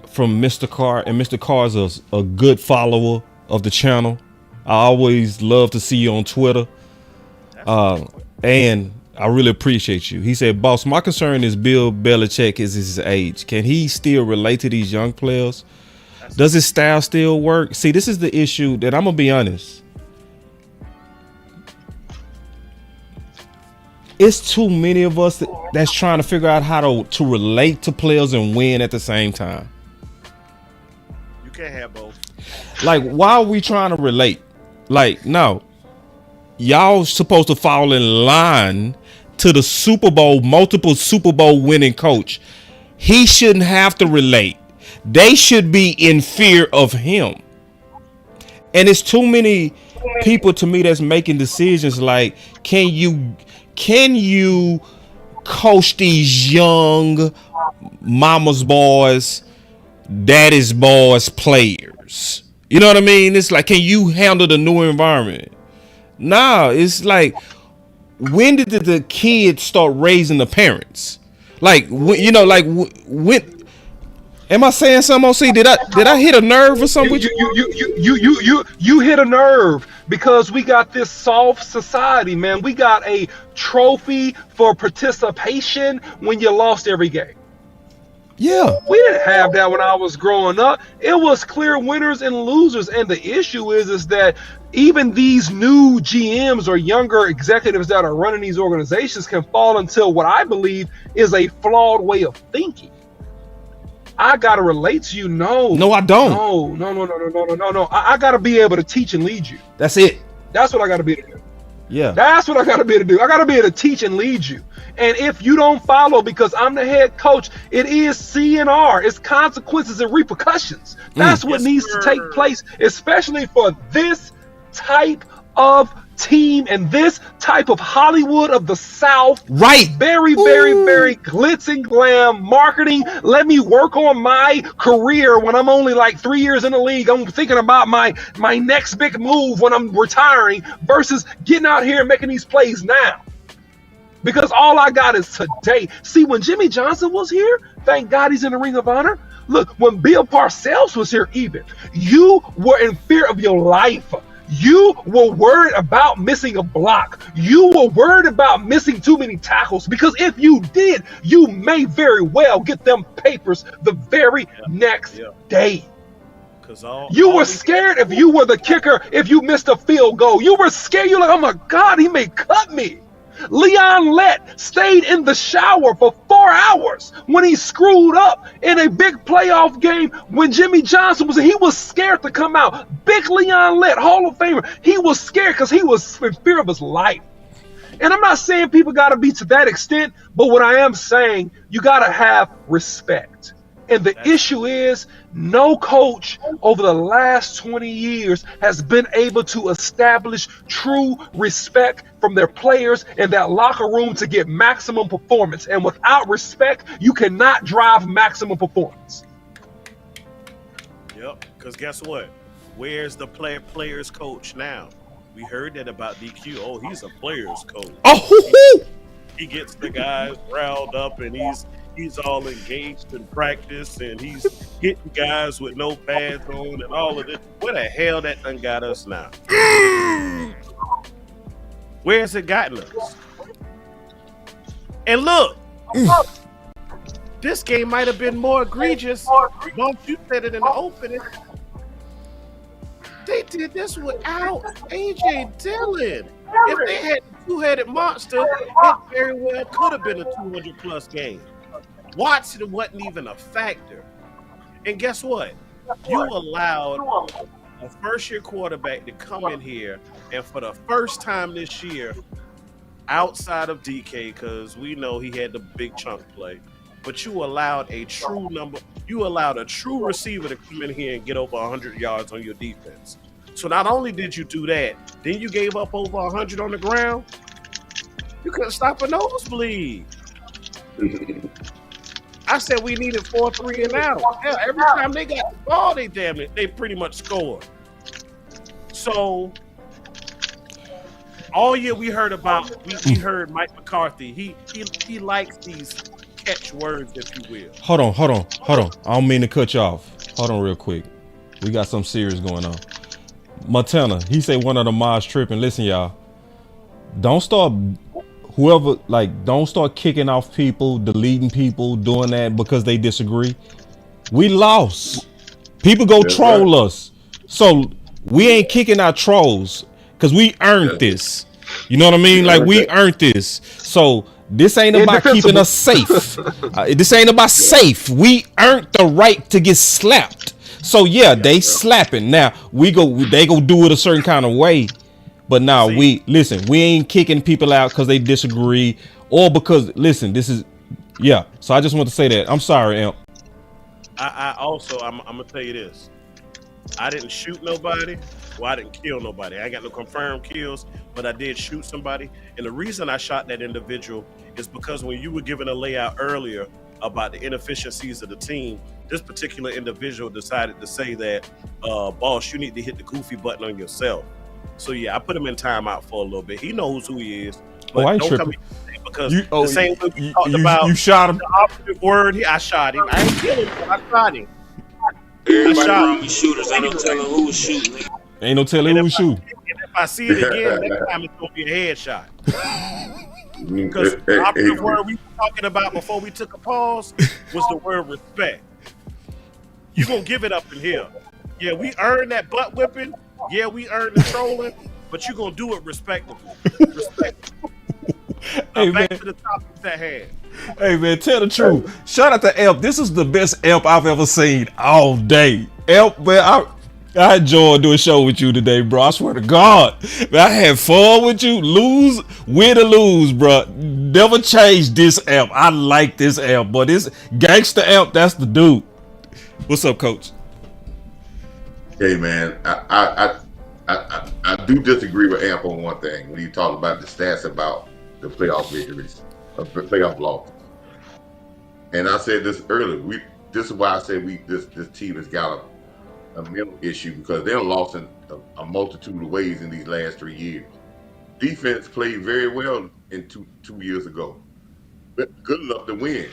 from Mr. Carr, and Mr. Carr is a good follower of the channel. I always love to see you on Twitter, and I really appreciate you. He said, boss, my concern is Bill Belichick is his age. Can he still relate to these young players? Does his style still work? See, this is the issue that I'm going to be honest. It's too many of us that's trying to figure out how to relate to players and win at the same time. You can't have both. Like, why are we trying to relate? Like, no. Y'all supposed to fall in line to the Super Bowl, multiple Super Bowl winning coach. He shouldn't have to relate. They should be in fear of him. And it's too many people to me that's making decisions like, can you coach these young mama's boys, daddy's boys players? You know what I mean? It's like, can you handle the new environment? Nah, it's like, when did the kids start raising the parents? Like, when? Am I saying something, OC? Did I hit a nerve or something? You hit a nerve because we got this soft society, man. We got a trophy for participation when you lost every game. Yeah. We didn't have that when I was growing up. It was clear winners and losers. And the issue is that even these new GMs or younger executives that are running these organizations can fall into what I believe is a flawed way of thinking. I gotta relate to you. No, I don't. No. I gotta be able to teach and lead you. That's it. That's what I gotta be able to do. Yeah. That's what I gotta be able to do. I gotta be able to teach and lead you. And if you don't follow, because I'm the head coach, it is CNR. It's consequences and repercussions. That's what needs to take place, especially for this type of team and this type of Hollywood of the South. Right. Very, very, very glitz and glam marketing. Let me work on my career when I'm only like 3 years in the league. I'm thinking about my next big move when I'm retiring versus getting out here and making these plays now. Because all I got is today. See, when Jimmy Johnson was here, thank God he's in the Ring of Honor. Look, when Bill Parcells was here even, you were in fear of your life. You were worried about missing a block. You were worried about missing too many tackles, because if you did, you may very well get them papers the very next day. You were scared if you were the kicker, if you missed a field goal. You were scared. You're like, oh my God, he may cut me. Leon Lett stayed in the shower for 4 hours when he screwed up in a big playoff game when Jimmy Johnson was. He was scared to come out. Big Leon Lett, Hall of Famer. He was scared because he was in fear of his life. And I'm not saying people got to be to that extent, but what I am saying, you got to have respect. And the issue is, no coach over the last 20 years has been able to establish true respect from their players in that locker room to get maximum performance. And without respect, you cannot drive maximum performance. Yep, because guess what? Where's the players coach now? We heard that about DQ. Oh, he's a players coach. Oh, he gets the guys riled up, and he's all engaged in practice, and he's hitting guys with no pads on and all of this. Where the hell that done got us now? Where has it gotten us? And look, this game might have been more egregious. Boss, you said it in the opening. They did this without A.J. Dillon. If they had two-headed monster, it very well could have been a 200-plus game. Watson wasn't even a factor. And guess what? You allowed a first-year quarterback to come in here, and for the first time this year, outside of DK, because we know he had the big chunk play, but you allowed a true receiver to come in here and get over 100 yards on your defense. So not only did you do that, then you gave up over 100 on the ground. You couldn't stop a nosebleed. I said we needed 4-3 and out. Hell, every time they got the ball, they pretty much scored. So all year we heard Mike McCarthy. He likes these catch words, if you will. Hold on. I don't mean to cut you off. Hold on real quick. We got something serious going on. Montana, he said one of the mods tripping. Listen, y'all. Don't start kicking off people, deleting people, doing that because they disagree. We lost. People go troll us. So we ain't kicking our trolls because we earned this. You know what I mean? Like, we earned this. So this ain't about keeping us safe. This ain't about safe. We earned the right to get slapped. So yeah, they slapping. Now they go do it a certain kind of way. But now we ain't kicking people out because they disagree or because So I just want to say that. I'm sorry, Amp. I'm gonna tell you this. I didn't shoot nobody. Well, I didn't kill nobody. I got no confirmed kills, but I did shoot somebody. And the reason I shot that individual is because when you were giving a layout earlier about the inefficiencies of the team, this particular individual decided to say that, boss, you need to hit the goofy button on yourself. So yeah, I put him in timeout for a little bit. He knows who he is. But I ain't don't tripping. Because the same way we talked about you shot him. The operative word, I shot him. I ain't killing him, but I shot him. Everybody around me shooters. Ain't no telling who was shooting. Ain't no telling who was shooting. And if I see it again, next time it's gonna be a headshot. Because the operative word we were talking about before we took a pause was the word respect. You gonna give it up in here. Yeah, we earned that butt whipping. Yeah, we earned the trolling, but you gonna do it respectably. Hey, back man. to the topics at hand. Hey man, tell the truth. Shout out to Elp. This is the best Elp I've ever seen all day. Elp, man, I enjoyed doing a show with you today, bro. I swear to God, man, I had fun with you. Win or lose, bro. Never change this Elp. I like this Elp, but this gangster Elp, that's the dude. What's up, Coach? Hey man, I do disagree with Amp on one thing when you talk about the stats about the playoff victories, the playoff losses. And I said this earlier. This is why I said this team has got a mental issue because they're lost in a multitude of ways in these last 3 years. Defense played very well in two years ago, but good enough to win.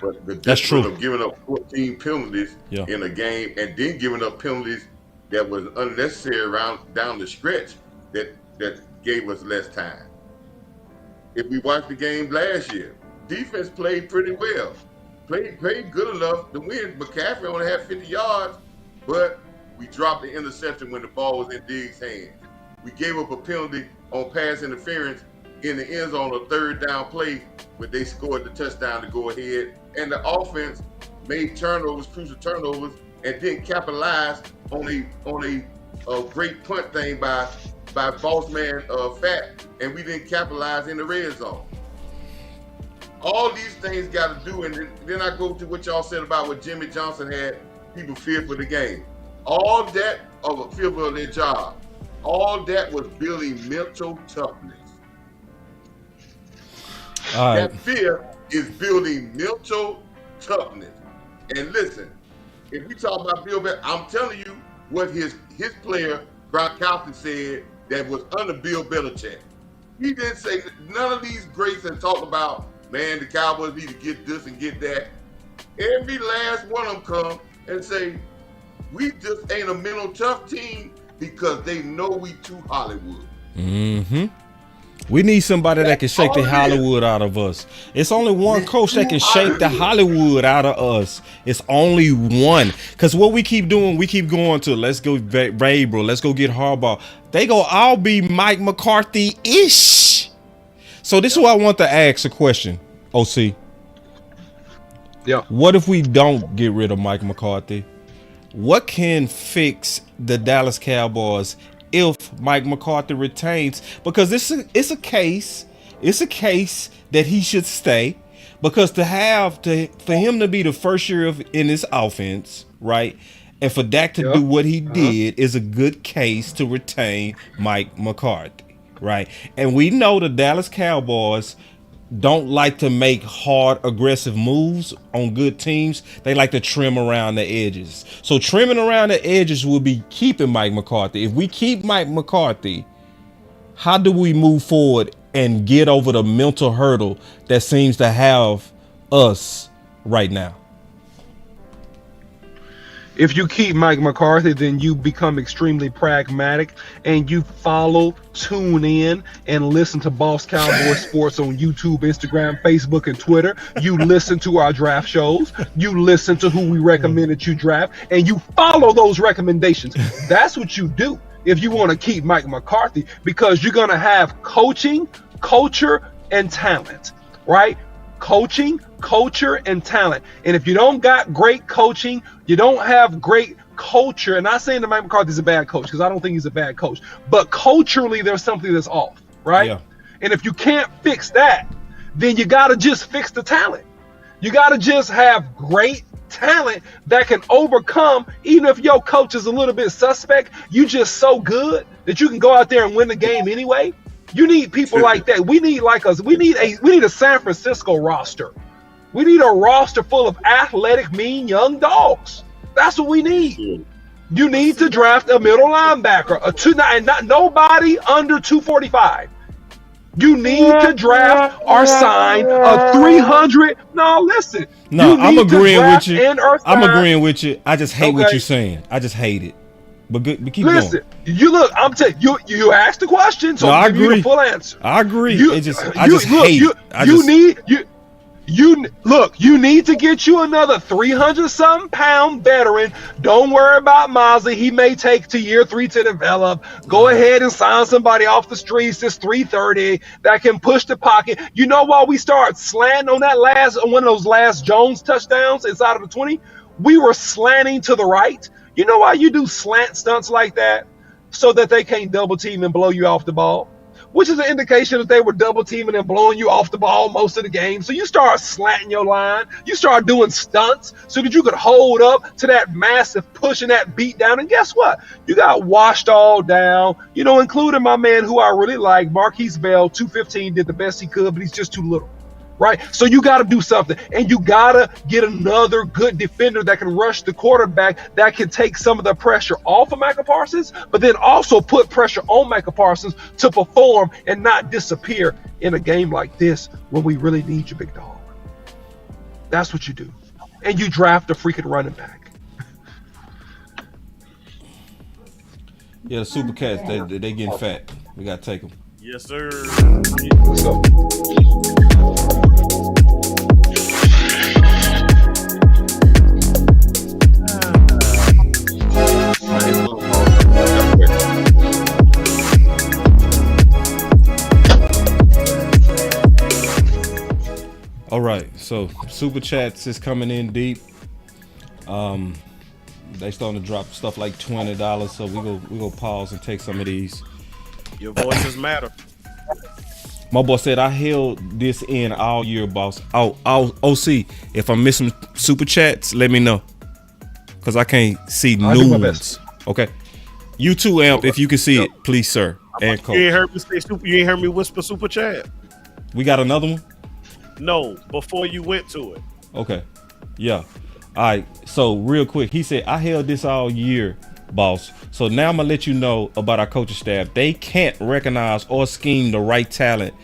But the discipline of giving up 14 penalties in a game and then giving up penalties that was unnecessary down the stretch that gave us less time. If we watched the game last year, defense played pretty well. Played good enough to win. McCaffrey only had 50 yards, but we dropped the interception when the ball was in Diggs' hands. We gave up a penalty on pass interference in the end zone on a third down play, but they scored the touchdown to go ahead. And the offense made crucial turnovers, and didn't capitalize on a great punt thing by boss man Fat, and we didn't capitalize in the red zone. All these things got to do, and then I go to what y'all said about what Jimmy Johnson had people fear for the game. All that of a fear for their job. All that was building mental toughness. That fear is building mental toughness. And listen, if we talk about Bill Belichick, I'm telling you what his player Gronkowski said that was under Bill Belichick. He didn't say none of these greats that talk about, man, the Cowboys need to get this and get that. Every last one of them come and say, we just ain't a mental tough team because they know we too Hollywood. Mm-hmm. We need somebody that can shake the Hollywood out of us. It's only one coach that can shake the Hollywood out of us. It's only one. Because what we keep doing, we keep going to, let's go Vrabel, let's go get Harbaugh. They go all be Mike McCarthy-ish. So this is what I want to ask a question, OC. Yeah. What if we don't get rid of Mike McCarthy? What can fix the Dallas Cowboys if Mike McCarthy retains? Because it's a case that he should stay. Because for him to be the first year in his offense, right, and for Dak to do what he did is a good case to retain Mike McCarthy, right? And we know the Dallas Cowboys don't like to make hard, aggressive moves on good teams. They like to trim around the edges. So trimming around the edges will be keeping Mike McCarthy. If we keep Mike McCarthy, how do we move forward and get over the mental hurdle that seems to have us right now? If you keep Mike McCarthy, then you become extremely pragmatic and you follow, tune in, and listen to Boss Cowboy Sports on YouTube, Instagram, Facebook, and Twitter. You listen to our draft shows. You listen to who we recommend that you draft, and you follow those recommendations. That's what you do if you want to keep Mike McCarthy, because you're going to have coaching, culture, and talent, right? Coaching, culture, and talent. And if you don't got great coaching, you don't have great culture. And not saying that Mike McCarthy's a bad coach, because I don't think he's a bad coach, but culturally there's something that's off, right? Yeah. And if you can't fix that, then you got to just fix the talent. You got to just have great talent that can overcome, even if your coach is a little bit suspect, you just so good that you can go out there and win the game anyway. You need people like that. We need a San Francisco roster. We need a roster full of athletic, mean young dogs. That's what we need. You need to draft a middle linebacker, not nobody under 245. You need to draft or sign a 300. No, listen. No, I'm agreeing with you. I'm agreeing with you. I just hate what you're saying. I just hate it. But keep going. Listen, I'm telling you, you asked the question, so I'll give you the full answer. I agree. I just hate it. You need to get you another 300-something pound veteran. Don't worry about Mosley. He may take to year 3 to develop. Go ahead and sign somebody off the streets that's 330 that can push the pocket. You know why we start slanting on one of those last Jones touchdowns inside of the 20? We were slanting to the right. You know why you do slant stunts like that? So that they can't double team and blow you off the ball, which is an indication that they were double teaming and blowing you off the ball most of the game. So you start slanting your line. You start doing stunts so that you could hold up to that massive push and that beat down. And guess what? You got washed all down, including my man who I really like, Marquise Bell, 215, did the best he could, but he's just too little. Right? So you got to do something, and you got to get another good defender that can rush the quarterback, that can take some of the pressure off of Micah Parsons, but then also put pressure on Micah Parsons to perform and not disappear in a game like this when we really need you, big dog. That's what you do. And you draft a freaking running back. Yeah, the Super Cats, they getting fat. We got to take them. Yes, sir. Let's go. All right, so Super Chats is coming in deep. They starting to drop stuff like $20, so we go pause and take some of these. Your voices matter. My boy said I held this in all year, boss. OC, if I'm missing Super Chats, let me know, cause I can't see new ones. Okay, you too, Amp. If you can see it, please, sir. And Coach. You ain't heard me say super. You ain't heard me whisper Super Chat. We got another one. No, before you went to it. Okay. Yeah. All right. So real quick, he said, I held this all year, boss. So now I'm going to let you know about our coaching staff. They can't recognize or scheme the right talent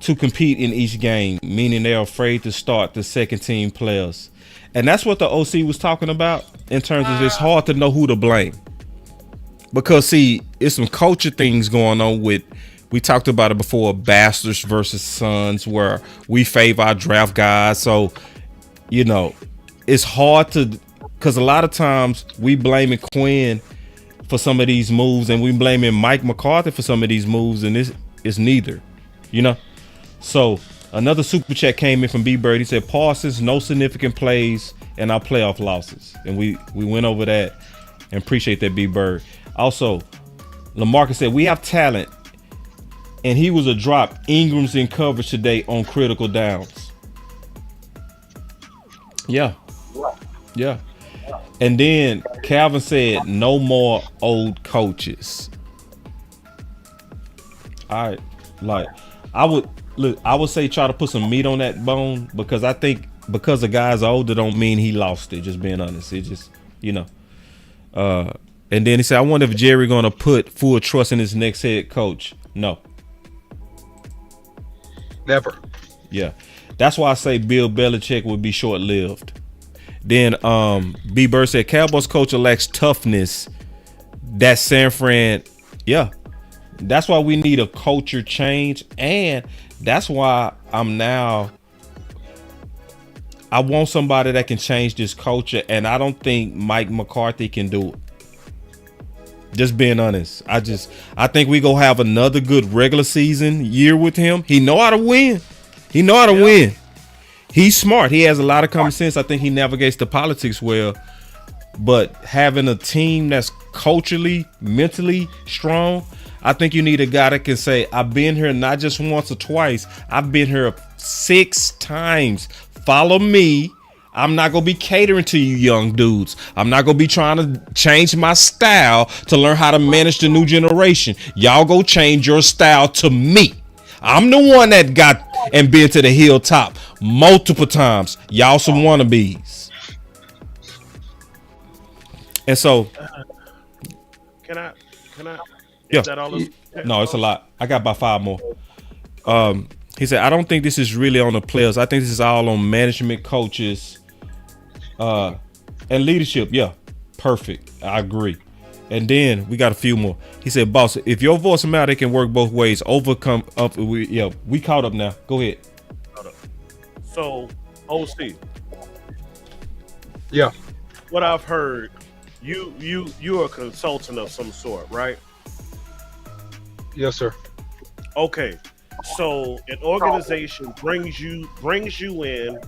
to compete in each game, meaning they're afraid to start the second team players. And that's what the OC was talking about in terms of it's hard to know who to blame. Because, see, it's some culture things going on with we talked about it before, bastards versus sons, where we favor our draft guys. So, it's hard to, because a lot of times we blaming Quinn for some of these moves, and we blaming Mike McCarthy for some of these moves, and it's neither, So another super chat came in from B Bird. He said Parsons, no significant plays in our playoff losses, and we went over that, and appreciate that, B Bird. Also, LaMarcus said we have talent, and he was a drop. Ingram's in coverage today on critical downs. Yeah. And then Calvin said no more old coaches. All right, I would say try to put some meat on that bone, because I think because the guy's older don't mean he lost it. Just being honest, it just And then he said, I wonder if Jerry gonna put full trust in his next head coach. No, never. Yeah, that's why I say Bill Belichick would be short lived. Then B Bird said Cowboys coach lacks toughness. That's San Fran. Yeah. That's why we need a culture change, and that's why I want somebody that can change this culture, and I don't think Mike McCarthy can do it. Just being honest. I think we gonna have another good regular season year with him. He know how to win. Win. He's smart. He has a lot of common sense. I think he navigates the politics well. But having a team that's culturally, mentally strong, I think you need a guy that can say, I've been here not just once or twice. I've been here 6 times. Follow me. I'm not going to be catering to you young dudes. I'm not going to be trying to change my style to learn how to manage the new generation. Y'all go change your style to me. I'm the one that got and been to the hilltop multiple times. Y'all some wannabes. And so, can I? Yeah. Is that all No, it's a lot. I got about 5 more. He said, I don't think this is really on the players. I think this is all on management, coaches, and leadership. Yeah, perfect. I agree. And then we got a few more. He said, boss, if your voice matter, it can work both ways. Overcome up. We caught up now. Go ahead. So, OC. Yeah. What I've heard, you're a consultant of some sort, right? Yes, sir. Okay. So an organization brings you in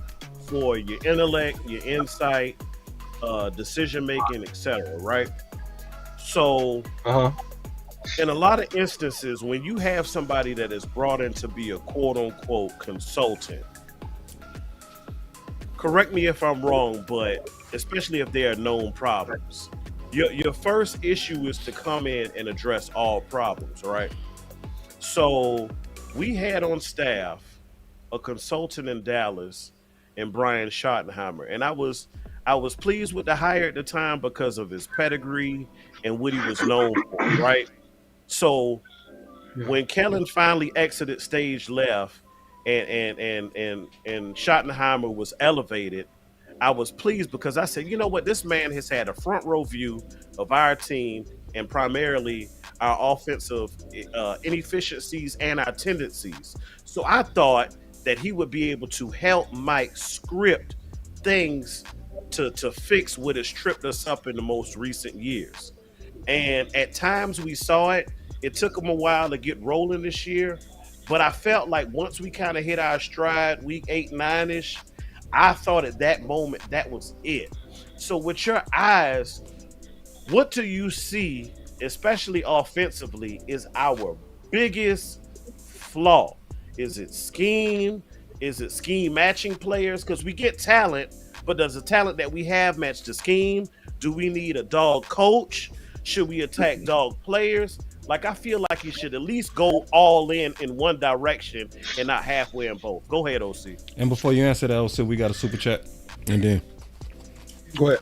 for your intellect, your insight, decision making, etc. Right? So in a lot of instances, when you have somebody that is brought in to be a quote unquote consultant, correct me if I'm wrong, but especially if there are known problems, your first issue is to come in and address all problems, right? So we had on staff a consultant in Dallas and Brian Schottenheimer, and I was pleased with the hire at the time because of his pedigree and what he was known for, right? So when Kellen finally exited stage left and Schottenheimer was elevated, I was pleased because I said, you know what, this man has had a front row view of our team and primarily our offensive inefficiencies and our tendencies. So I thought that he would be able to help Mike script things to fix what has tripped us up in the most recent years. And at times we saw it. It took him a while to get rolling this year, but I felt like once we kind of hit our stride, week 8, 9-ish, I thought at that moment that was it. So with your eyes, what do you see, especially offensively, is our biggest flaw? Is it scheme? Is it scheme matching players? Because we get talent, but does the talent that we have match the scheme? Do we need a dog coach? Should we attack dog players? Like, I feel like you should at least go all in one direction and not halfway in both. Go ahead, OC. And before you answer that, OC, we got a super chat. And then go ahead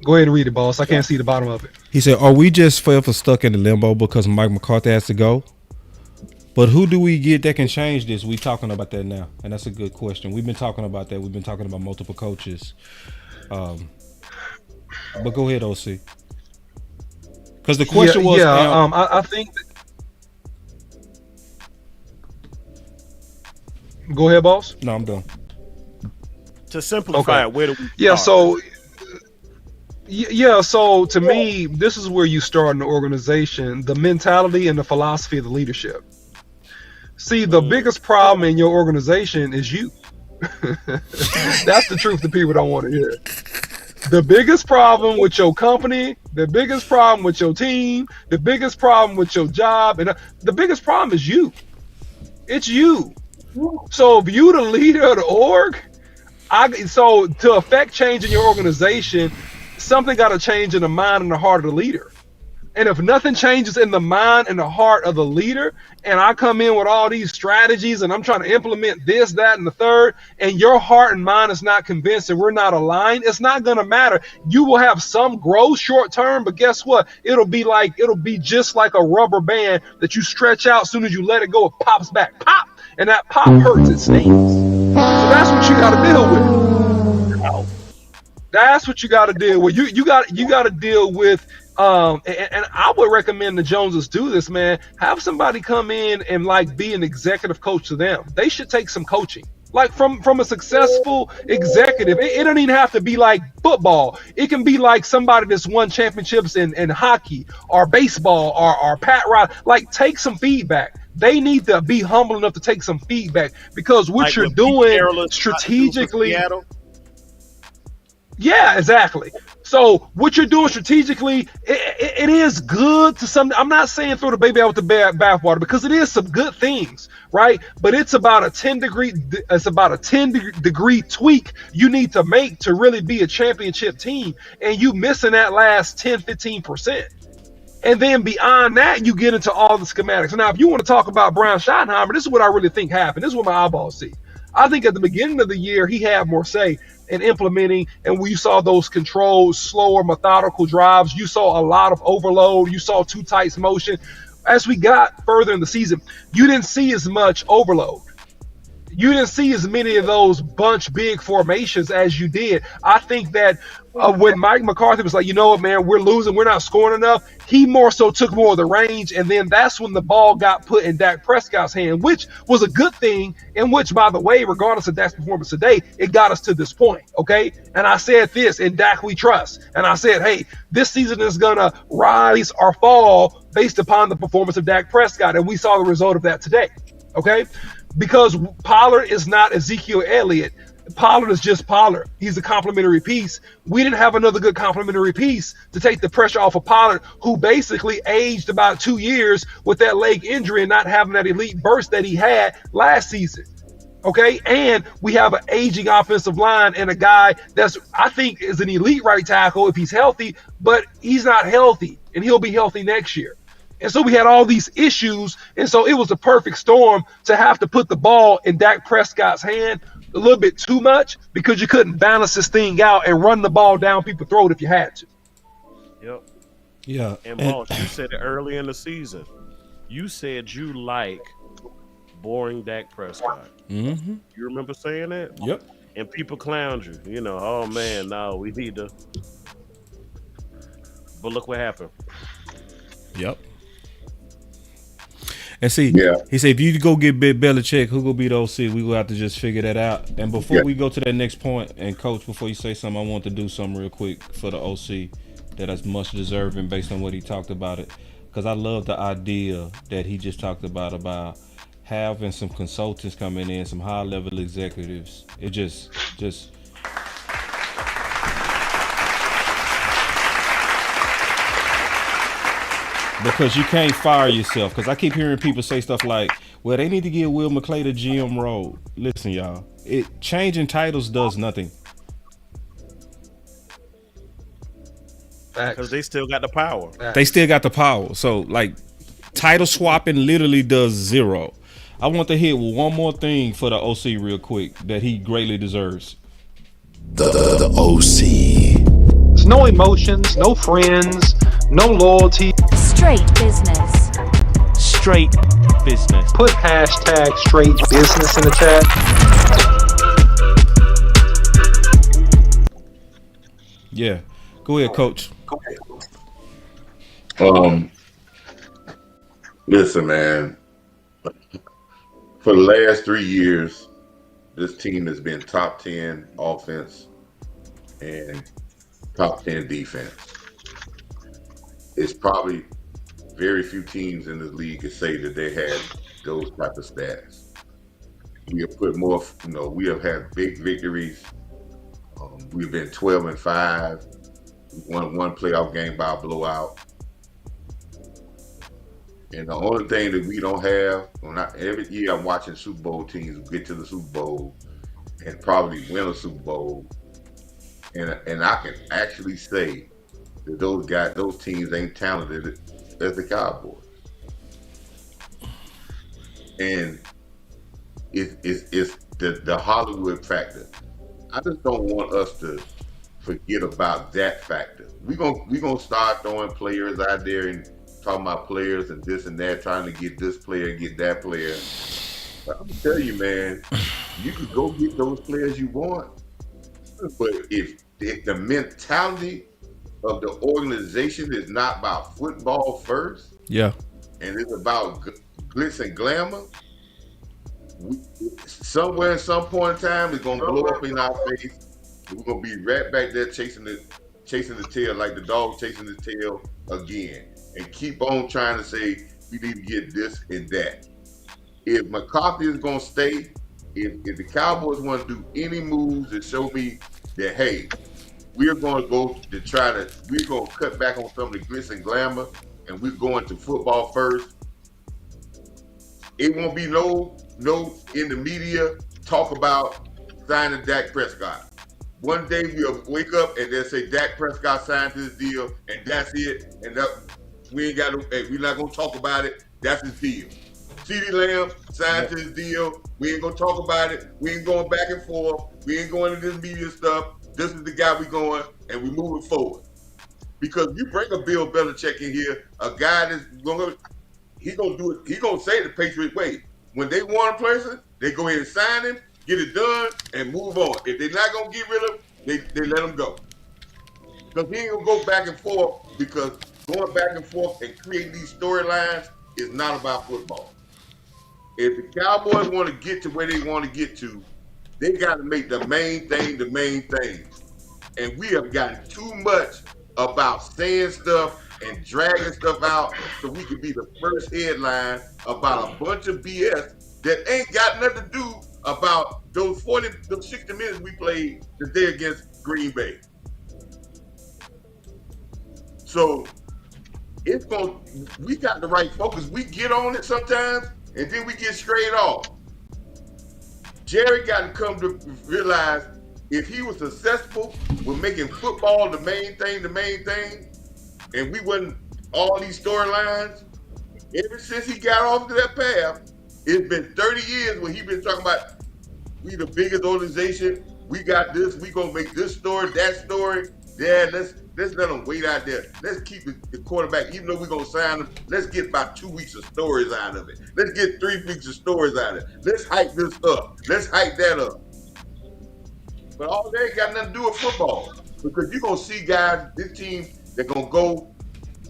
and read it, boss. I can't see the bottom of it. He said, are we just forever stuck in the limbo because Mike McCarthy has to go? But who do we get that can change this? We talking about that now. And that's a good question. We've been talking about that. We've been talking about multiple coaches. But go ahead, OC. Because the question was, I think Go ahead, boss. No, I'm done. To simplify it, where do we Yeah, start? so to me, this is where you start in the organization, the mentality and the philosophy of the leadership. See, the biggest problem in your organization is you. That's the truth that people don't want to hear. The biggest problem with your company, the biggest problem with your team, the biggest problem with your job, and the biggest problem is you. It's you. So if you the leader of the org, so to affect change in your organization, something got to change in the mind and the heart of the leader. And if nothing changes in the mind and the heart of the leader, and I come in with all these strategies and I'm trying to implement this, that, and the third, and your heart and mind is not convinced and we're not aligned, it's not going to matter. You will have some growth short term, but guess what? It'll be just like a rubber band that you stretch out. As soon as you let it go, it pops back. Pop! And that pop hurts, it stings. So that's what you got to deal with. That's what you got to deal with. You got to deal with. And I would recommend the Joneses do this, man. Have somebody come in and like be an executive coach to them. They should take some coaching, like from a successful executive. It don't even have to be like football. It can be like somebody that's won championships in hockey or baseball or Pat Riley. Like, take some feedback. They need to be humble enough to take some feedback, because what you're doing strategically. Yeah, exactly. So what you're doing strategically, it is good to some. I'm not saying throw the baby out with the bathwater, because it is some good things, right? But it's about a 10-degree. It's about a 10-degree tweak you need to make to really be a championship team, and you missing that last 10-15%. And then beyond that, you get into all the schematics. Now, if you want to talk about Brown Schottenheimer, this is what I really think happened. This is what my eyeballs see. I think at the beginning of the year, he had more say in implementing, and we saw those controlled, slower, methodical drives. You saw a lot of overload. You saw two tights motion. As we got further in the season, you didn't see as much overload. You didn't see as many of those bunch big formations as you did. I think that when Mike McCarthy was like, you know what, man, we're losing, we're not scoring enough, he more so took more of the range, and then that's when the ball got put in Dak Prescott's hand, which was a good thing, in which, by the way, regardless of Dak's performance today, it got us to this point, okay? And I said this, in Dak we trust. And I said, hey, this season is going to rise or fall based upon the performance of Dak Prescott, and we saw the result of that today, okay? Because Pollard is not Ezekiel Elliott. Pollard is just Pollard. He's a complementary piece. We didn't have another good complementary piece to take the pressure off of Pollard, who basically aged about 2 years with that leg injury and not having that elite burst that he had last season. Okay, and we have an aging offensive line and a guy that's, I think, is an elite right tackle if he's healthy, but he's not healthy, and he'll be healthy next year. And so we had all these issues, and so it was a perfect storm to have to put the ball in Dak Prescott's hand a little bit too much, because you couldn't balance this thing out and run the ball down people's throat if you had to. Yep. Yeah. And boss, you said it early in the season. You said you like boring Dak Prescott. Mm-hmm. You remember saying that? Yep. And people clowned you. You know, oh man, no, we need to. But look what happened. Yep. And see, he said, if you go get Bill Belichick, who gonna be the OC? We will have to just figure that out. And before we go to that next point, and Coach, before you say something, I want to do something real quick for the OC that is much deserving based on what he talked about it. Because I love the idea that he just talked about having some consultants coming in, some high-level executives. It just because you can't fire yourself. Because I keep hearing people say stuff like, well, they need to give Will McClay the GM role. Listen, y'all, changing titles does nothing. Because they still got the power. They still got the power. So, like, title swapping literally does zero. I want to hit one more thing for the OC real quick that he greatly deserves. The OC. There's no emotions, no friends, no loyalty. Straight business. Straight business. Put hashtag straight business in the chat. Yeah. Go ahead, Coach. Listen, man. For the last 3 years, this team has been top 10 offense and top 10 defense. It's probably very few teams in the league could say that they had those type of stats. We have put more, we have had big victories. We've been 12-5. We won one playoff game by a blowout. And the only thing that we don't have, every year I'm watching Super Bowl teams get to the Super Bowl and probably win a Super Bowl. And I can actually say that those teams ain't talented as the Cowboys. And it's the Hollywood factor. I just don't want us to forget about that factor. We gonna start throwing players out there and talking about players and this and that, trying to get this player and get that player. But I'm gonna tell you, man, you can go get those players you want, but if the mentality of the organization is not about football first, yeah, and it's about glitz and glamour, somewhere at some point in time, it's gonna blow up in our face. We're gonna be right back there chasing the tail, like the dog chasing the tail again, and keep on trying to say we need to get this and that. If McCarthy is gonna stay, if the Cowboys want to do any moves to show me that, hey, we're gonna we're gonna cut back on some of the glitz and glamour, and we're going to football first. It won't be no in the media talk about signing Dak Prescott. One day we'll wake up and they'll say Dak Prescott signed this deal and that's it. And we're not gonna talk about it. That's his deal. CeeDee Lamb signed his deal. We ain't gonna talk about it. We ain't going back and forth. We ain't going to this media stuff. This is the guy we going, and we moving forward. Because you bring a Bill Belichick in here, a guy that's he gonna do it. He gonna say the Patriots way. When they want a person, they go ahead and sign him, get it done, and move on. If they're not gonna get rid of him, they let him go. Because he ain't gonna go back and forth, because going back and forth and creating these storylines is not about football. If the Cowboys want to get to where they want to get to, they got to make the main thing the main thing. And we have gotten too much about saying stuff and dragging stuff out so we can be the first headline about a bunch of BS that ain't got nothing to do about those 60 minutes we played today against Green Bay. So we got the right focus. We get on it sometimes and then we get straight off. Jerry got to come to realize if he was successful with making football the main thing, and we wasn't all these storylines, ever since he got off to that path, it's been 30 years when he been talking about we the biggest organization, we got this, we gonna make this story, that story. Yeah, let's let them wait out there. Let's keep the quarterback, even though we're gonna sign him, let's get about 2 weeks of stories out of it. Let's get 3 weeks of stories out of it. Let's hype this up. Let's hype that up. But all that ain't got nothing to do with football. Because you're gonna see guys, this team, they're gonna go,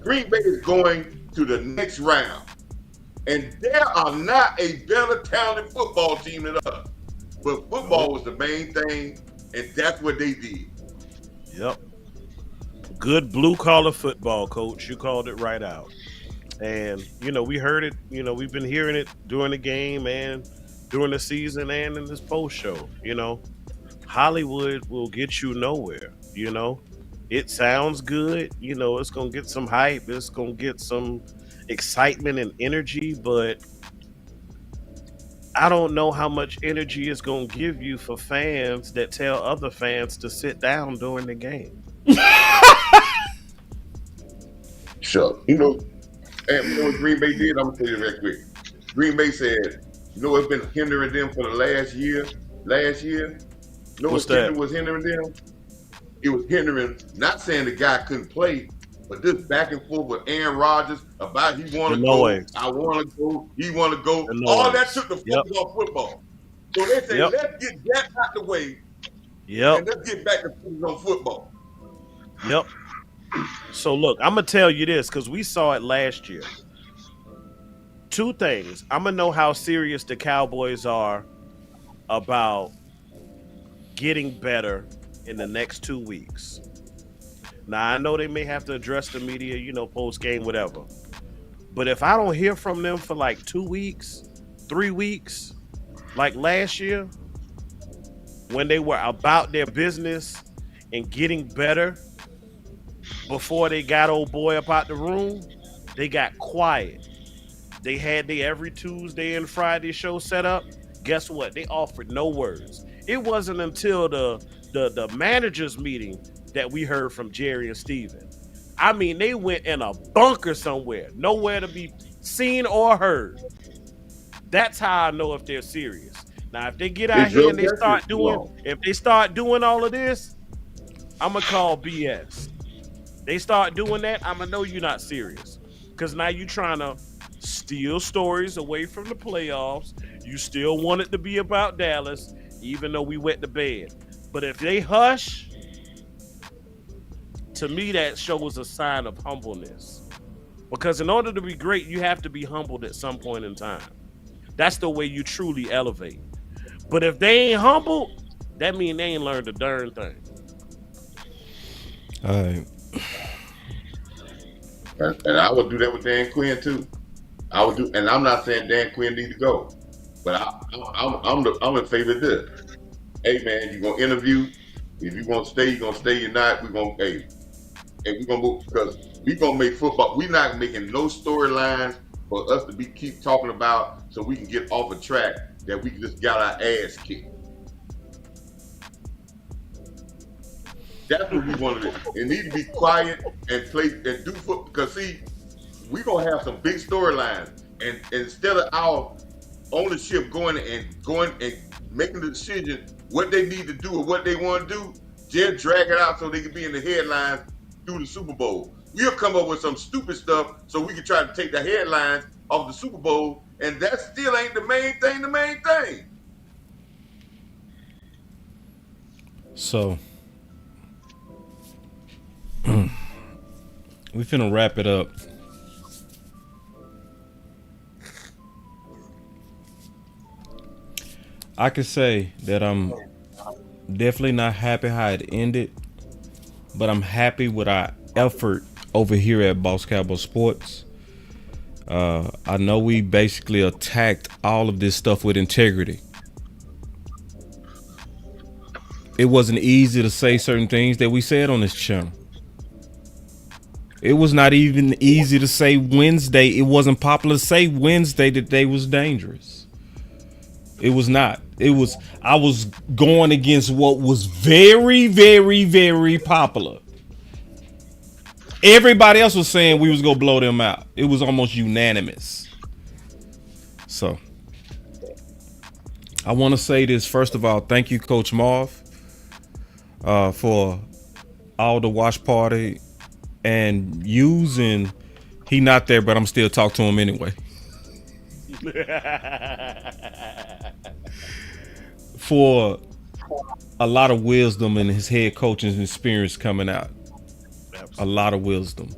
Green Bay is going to the next round. And there are not a better talented football team than us. But football was the main thing, and that's what they did. Yep. Good blue-collar football, Coach. You called it right out. And, we heard it. We've been hearing it during the game and during the season and in this post-show. Hollywood will get you nowhere, It sounds good. It's going to get some hype. It's going to get some excitement and energy, but I don't know how much energy it's going to give you for fans that tell other fans to sit down during the game. Sure. And what Green Bay did, I'm going to tell you real quick. Green Bay said, it's been hindering them for the last year? What's that? Was hindering them? It was hindering, not saying the guy couldn't play, but this back and forth with Aaron Rodgers about he want to go, I want to go, he want to go. All that took the focus off football. So they say, let's get that out the way, and let's get back to focus on football. Yep. So look, I'm gonna tell you this because we saw it last year. 2 things. I'm gonna know how serious the Cowboys are about getting better in the next 2 weeks. Now, I know they may have to address the media, post game, whatever. But if I don't hear from them for like 2 weeks, 3 weeks, like last year, when they were about their business and getting better before they got old boy up out the room, they got quiet. They had their every Tuesday and Friday show set up. Guess what? They offered no words. It wasn't until the managers meeting that we heard from Jerry and Steven. I mean, they went in a bunker somewhere, nowhere to be seen or heard. That's how I know if they're serious. Now, if they get out here and they start doing all of this, I'm gonna call BS. They start doing that, I'm gonna know you're not serious. Because now you're trying to steal stories away from the playoffs. You still want it to be about Dallas, even though we went to bed. But if they hush, to me, that shows a sign of humbleness. Because in order to be great, you have to be humbled at some point in time. That's the way you truly elevate. But if they ain't humbled, that means they ain't learned a darn thing. All right. And I would do that with Dan Quinn too. I would do, and I'm not saying Dan Quinn need to go, but I'm in favor of this. Hey man, you gonna interview? If you gonna stay, you gonna stay. You're not. We gonna and we gonna move because we gonna make football. We're not making no storylines for us to keep talking about so we can get off a track that we just got our ass kicked. That's what we want to do. It needs to be quiet and play and do football. Because see, we're gonna have some big storylines, and instead of our ownership going and making the decision what they need to do or what they want to do, just drag it out so they can be in the headlines through the Super Bowl. We'll come up with some stupid stuff so we can try to take the headlines off the Super Bowl, and that still ain't the main thing. The main thing. So we finna wrap it up. I can say that I'm definitely not happy how it ended, but I'm happy with our effort over here at Boss Cowboy Sports. I know we basically attacked all of this stuff with integrity. It wasn't easy to say certain things that we said on this channel. It was not even easy to say Wednesday. It wasn't popular to say Wednesday that they was dangerous. It was not. I was going against what was very, very, very popular. Everybody else was saying we was gonna blow them out. It was almost unanimous. So I want to say this. First of all, thank you, Coach Marv, for all the watch party and using. He not there, but I'm still talking to him anyway. For a lot of wisdom in his head coaching experience coming out. A lot of wisdom.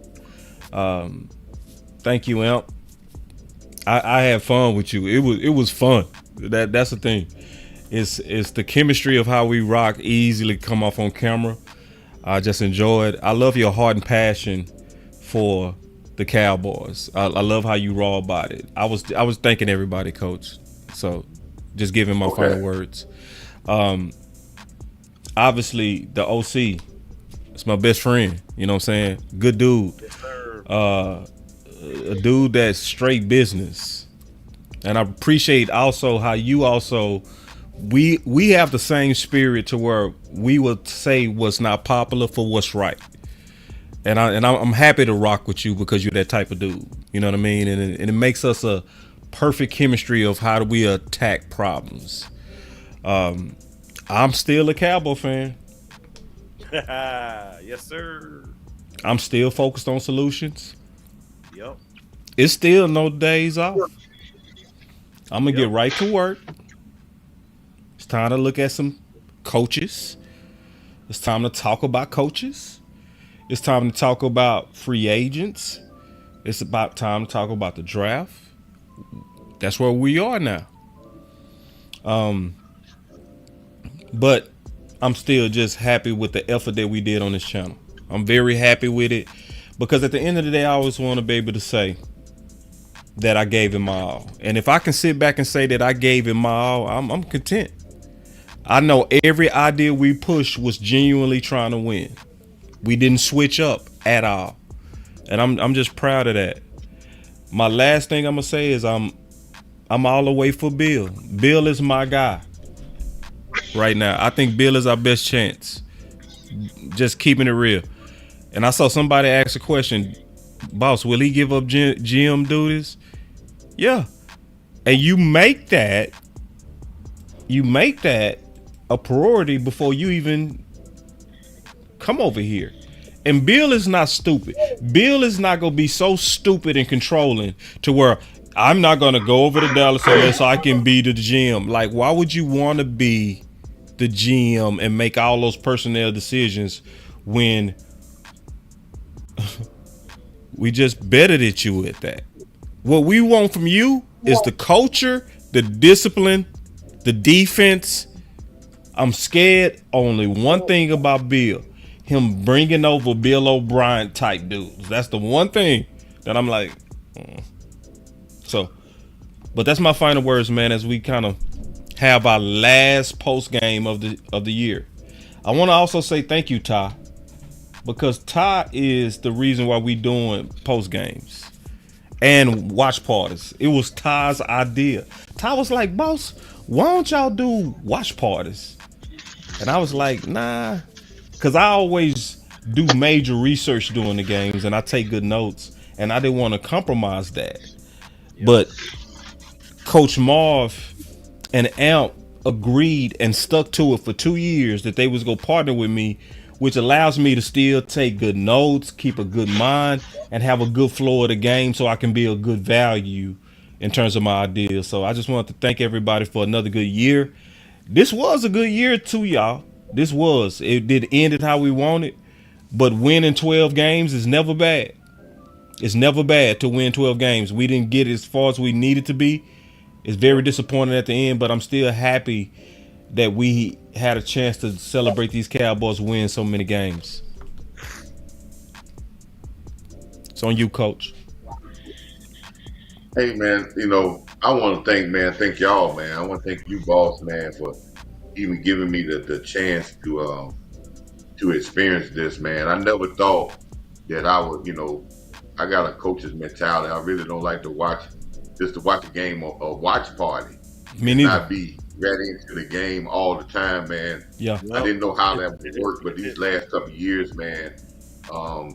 Thank you, Amp. I had fun with you. It was fun. That's the thing. It's the chemistry of how we rock easily come off on camera. I just enjoyed. I love your heart and passion for the Cowboys. I love how you raw about it. I was thanking everybody, Coach. So just giving my final words. Obviously the OC. It's my best friend. You know what I'm saying? Good dude. A dude that's straight business. And I appreciate also how you also we have the same spirit to where we would say what's not popular for what's right. And I'm happy to rock with you because you're that type of dude. You know what I mean? And it makes us a perfect chemistry of how do we attack problems. I'm still a Cowboy fan. Yes, sir. I'm still focused on solutions. Yep. It's still no days off. I'm gonna get right to work. It's time to look at some coaches. It's time to talk about coaches. It's time to talk about free agents. It's about time to talk about the draft. That's where we are now. But I'm still just happy with the effort that we did on this channel. I'm very happy with it because at the end of the day, I always want to be able to say that I gave it my all. And if I can sit back and say that I gave it my all, I'm content. I know every idea we pushed was genuinely trying to win. We didn't switch up at all. And I'm just proud of that. My last thing I'm gonna say is I'm all the way for Bill. Bill is my guy right now. I think Bill is our best chance. Just keeping it real. And I saw somebody ask a question, boss, will he give up GM duties? Yeah. And you make that a priority before you even come over here. And Bill is not stupid. Bill is not going to be so stupid and controlling to where I'm not going to go over to Dallas unless I can be the GM. Like, why would you want to be the GM and make all those personnel decisions when we just betted at you at that? What we want from you is the culture, the discipline, the defense. I'm scared only one thing about Bill. Him bringing over Bill O'Brien type dudes. That's the one thing that I'm like. So, but that's my final words, man, as we kind of have our last post game of the year. I want to also say thank you, Ty, because Ty is the reason why we doing post games and watch parties. It was Ty's idea. Ty was like, boss, why don't y'all do watch parties? And I was like, nah, because I always do major research during the games and I take good notes, and I didn't want to compromise that. Yep. But Coach Marv and Amp agreed and stuck to it for 2 years that they was going to partner with me, which allows me to still take good notes, keep a good mind, and have a good flow of the game so I can be a good value in terms of my ideas. So I just wanted to thank everybody for another good year. This was a good year too, y'all. This was. It did end it how we wanted, but winning 12 games is never bad. It's never bad to win 12 games. We didn't get as far as we needed to be. It's very disappointing at the end, but I'm still happy that we had a chance to celebrate these Cowboys win so many games. It's on you, Coach. Hey, man, I want to thank y'all, man. I want to thank you, boss, man, for even giving me the chance to experience this, man. I never thought that I would, I got a coach's mentality. I really don't like to watch a game or watch party. Me neither. Not be ready into the game all the time, man. Yeah. I didn't know how that would work, but these last couple of years, man, I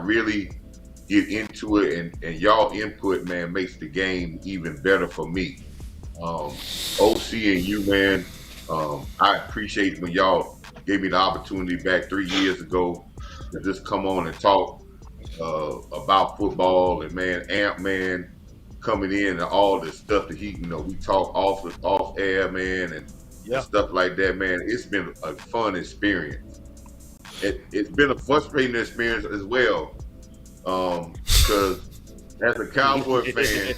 really get into it, and y'all input, man, makes the game even better for me. OC and you, man, I appreciate when y'all gave me the opportunity back 3 years ago to just come on and talk about football, and man, Amp, man, coming in and all the stuff that we talk off air, man, and stuff like that, man. It's been a fun experience. It's been a frustrating experience as well, because as a Cowboy fan,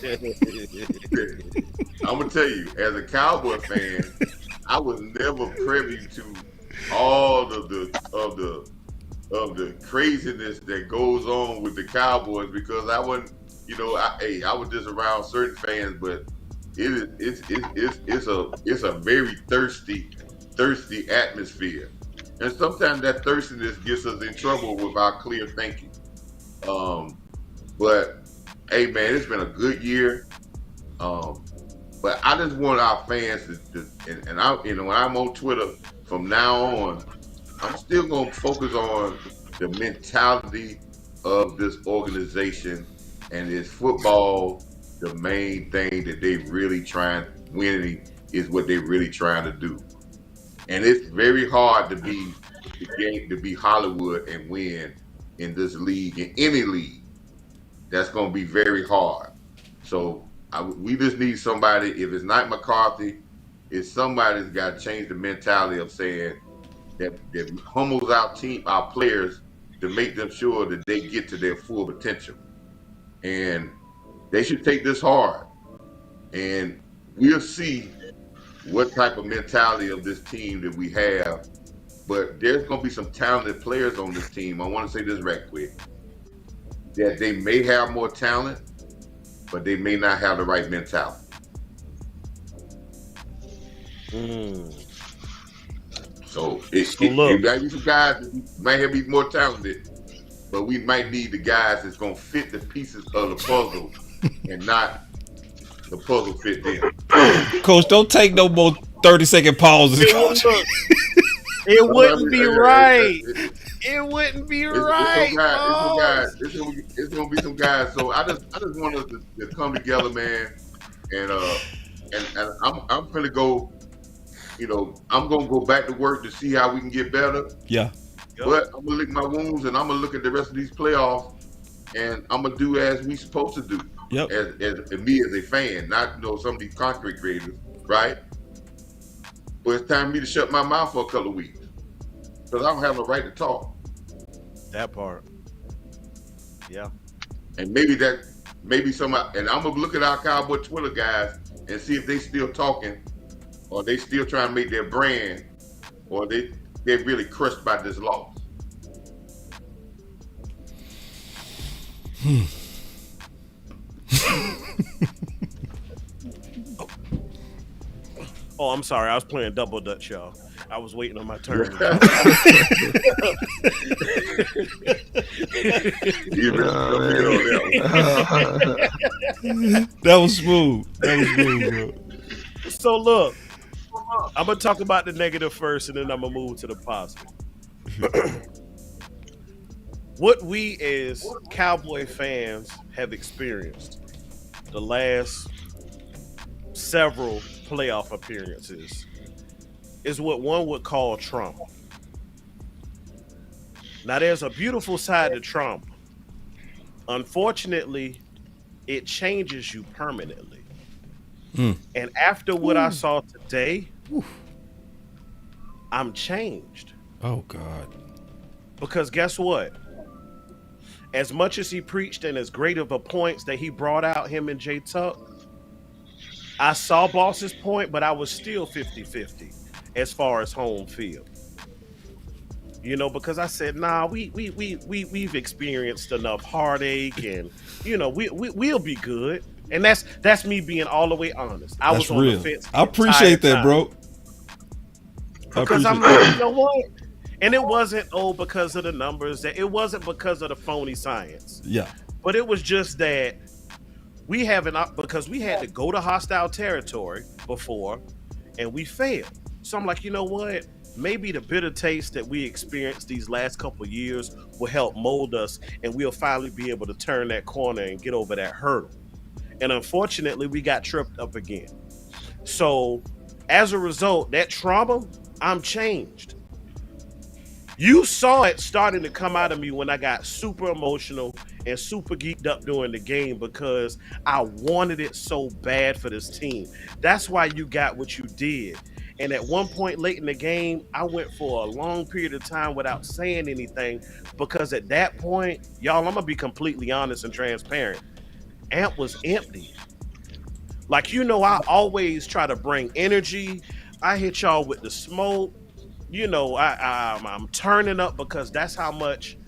I'm gonna tell you, as a Cowboy fan, I was never privy to all of the craziness that goes on with the Cowboys, because I wasn't, I was just around certain fans, but it's a very thirsty atmosphere, and sometimes that thirstiness gets us in trouble with our clear thinking. But hey, man, it's been a good year. But I just want our fans to and I, when I'm on Twitter from now on, I'm still gonna focus on the mentality of this organization, and is football the main thing that they really winning is what they really trying to do. And it's very hard to be Hollywood and win in this league, in any league. That's gonna be very hard. So we just need somebody. If it's not McCarthy, it's somebody that's got to change the mentality of saying that humbles our players, to make them sure that they get to their full potential. And they should take this hard. And we'll see what type of mentality of this team that we have. But there's going to be some talented players on this team. I want to say this right quick. That they may have more talent, but they may not have the right mentality. So it might be some guys that might have be more talented, but we might need the guys that's going to fit the pieces of the puzzle and not the puzzle fit them. Coach, don't take no more 30-second pauses. It wouldn't be right. It wouldn't be right. It's gonna be some guys. So I just want us to come together, man. And I'm gonna go. You know, I'm gonna go back to work to see how we can get better. Yeah. But I'm gonna lick my wounds and I'm gonna look at the rest of these playoffs and I'm gonna do as we supposed to do. Yep. As me as a fan, not some of these concrete creators, right? But it's time for me to shut my mouth for a couple of weeks because I don't have no right to talk. That part. Yeah. And maybe somebody, and I'm gonna look at our Cowboy Twitter guys and see if they still talking, or they still trying to make their brand, or they're really crushed by this loss. Oh, I'm sorry. I was playing double dutch, y'all. I was waiting on my turn. That was smooth. Bro. So look, I'm gonna talk about the negative first, and then I'm gonna move to the positive. What we as Cowboy fans have experienced the last several playoff appearances is what one would call trauma. Now, there's a beautiful side to trauma. Unfortunately, it changes you permanently. And after what I saw today, I'm changed. Oh, God. Because guess what? As much as he preached and as great of a points that he brought out, him and Jay Tuck, I saw Boss's point, but I was still 50-50 as far as home field. You know, because I said, nah, we've experienced enough heartache, and you know, we'll be good. And that's me being all the way honest. I was on the fence. I appreciate that, bro. Because I'm like, you know what? And it wasn't because of the numbers. It wasn't because of the phony science. Yeah. But it was just that because we had to go to hostile territory before, and we failed. So I'm like, you know what? Maybe the bitter taste that we experienced these last couple of years will help mold us, and we'll finally be able to turn that corner and get over that hurdle. And unfortunately, we got tripped up again. So as a result, that trauma, I'm changed. You saw it starting to come out of me when I got super emotional and super geeked up during the game because I wanted it so bad for this team. That's why you got what you did. And at one point late in the game, I went for a long period of time without saying anything because at that point, y'all, I'm going to be completely honest and transparent. Amp was empty. Like, you know, I always try to bring energy. I hit y'all with the smoke. You know, I'm turning up because that's how much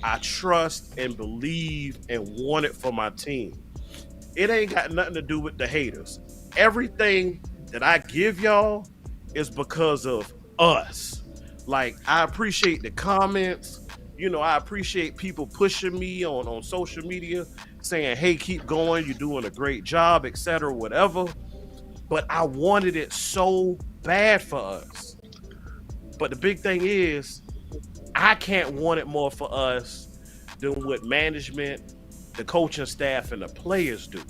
I trust and believe and want it for my team. It ain't got nothing to do with the haters. Everything that I give y'all is because of us. Like, I appreciate the comments. You know, I appreciate people pushing me on social media saying, hey, keep going. You're doing a great job, etc., whatever. But I wanted it so bad for us. But the big thing is, I can't want it more for us than what management, the coaching staff, and the players do.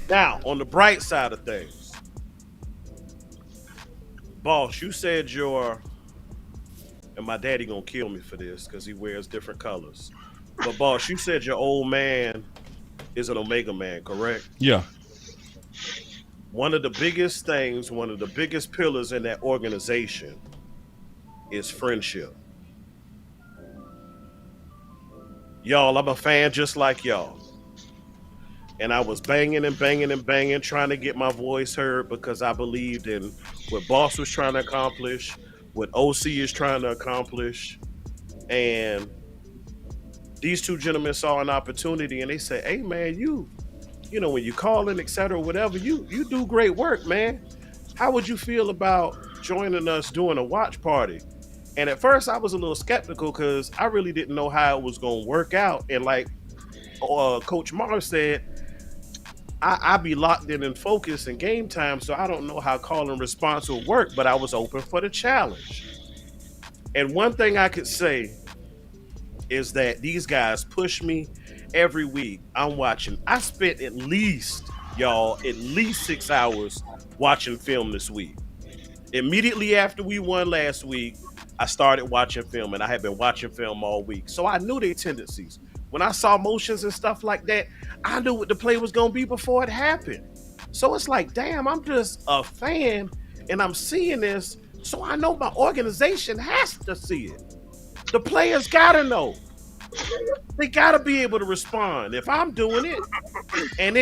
Now, on the bright side of things, Boss, you said and my daddy gonna kill me for this because he wears different colors. But Boss, you said your old man is an Omega man, correct? Yeah. One of the biggest things, one of the biggest pillars in that organization is friendship. Y'all, I'm a fan just like y'all. And I was banging and banging and banging, trying to get my voice heard because I believed in what Boss was trying to accomplish, what OC is trying to accomplish. And these two gentlemen saw an opportunity and they said, hey man, you know, when you call in, et cetera, whatever, you do great work, man. How would you feel about joining us doing a watch party? And at first I was a little skeptical because I really didn't know how it was going to work out. And like Coach Mars said, I be locked in and focused in game time, so I don't know how call and response will work, but I was open for the challenge. And one thing I could say is that these guys push me every week. I'm watching. I spent at least 6 hours watching film this week. Immediately after we won last week, I started watching film, and I had been watching film all week. So I knew their tendencies. When I saw motions and stuff like that, I knew what the play was going to be before it happened. So it's like, damn, I'm just a fan, and I'm seeing this, so I know my organization has to see it. The players got to know. They got to be able to respond. If I'm doing it, and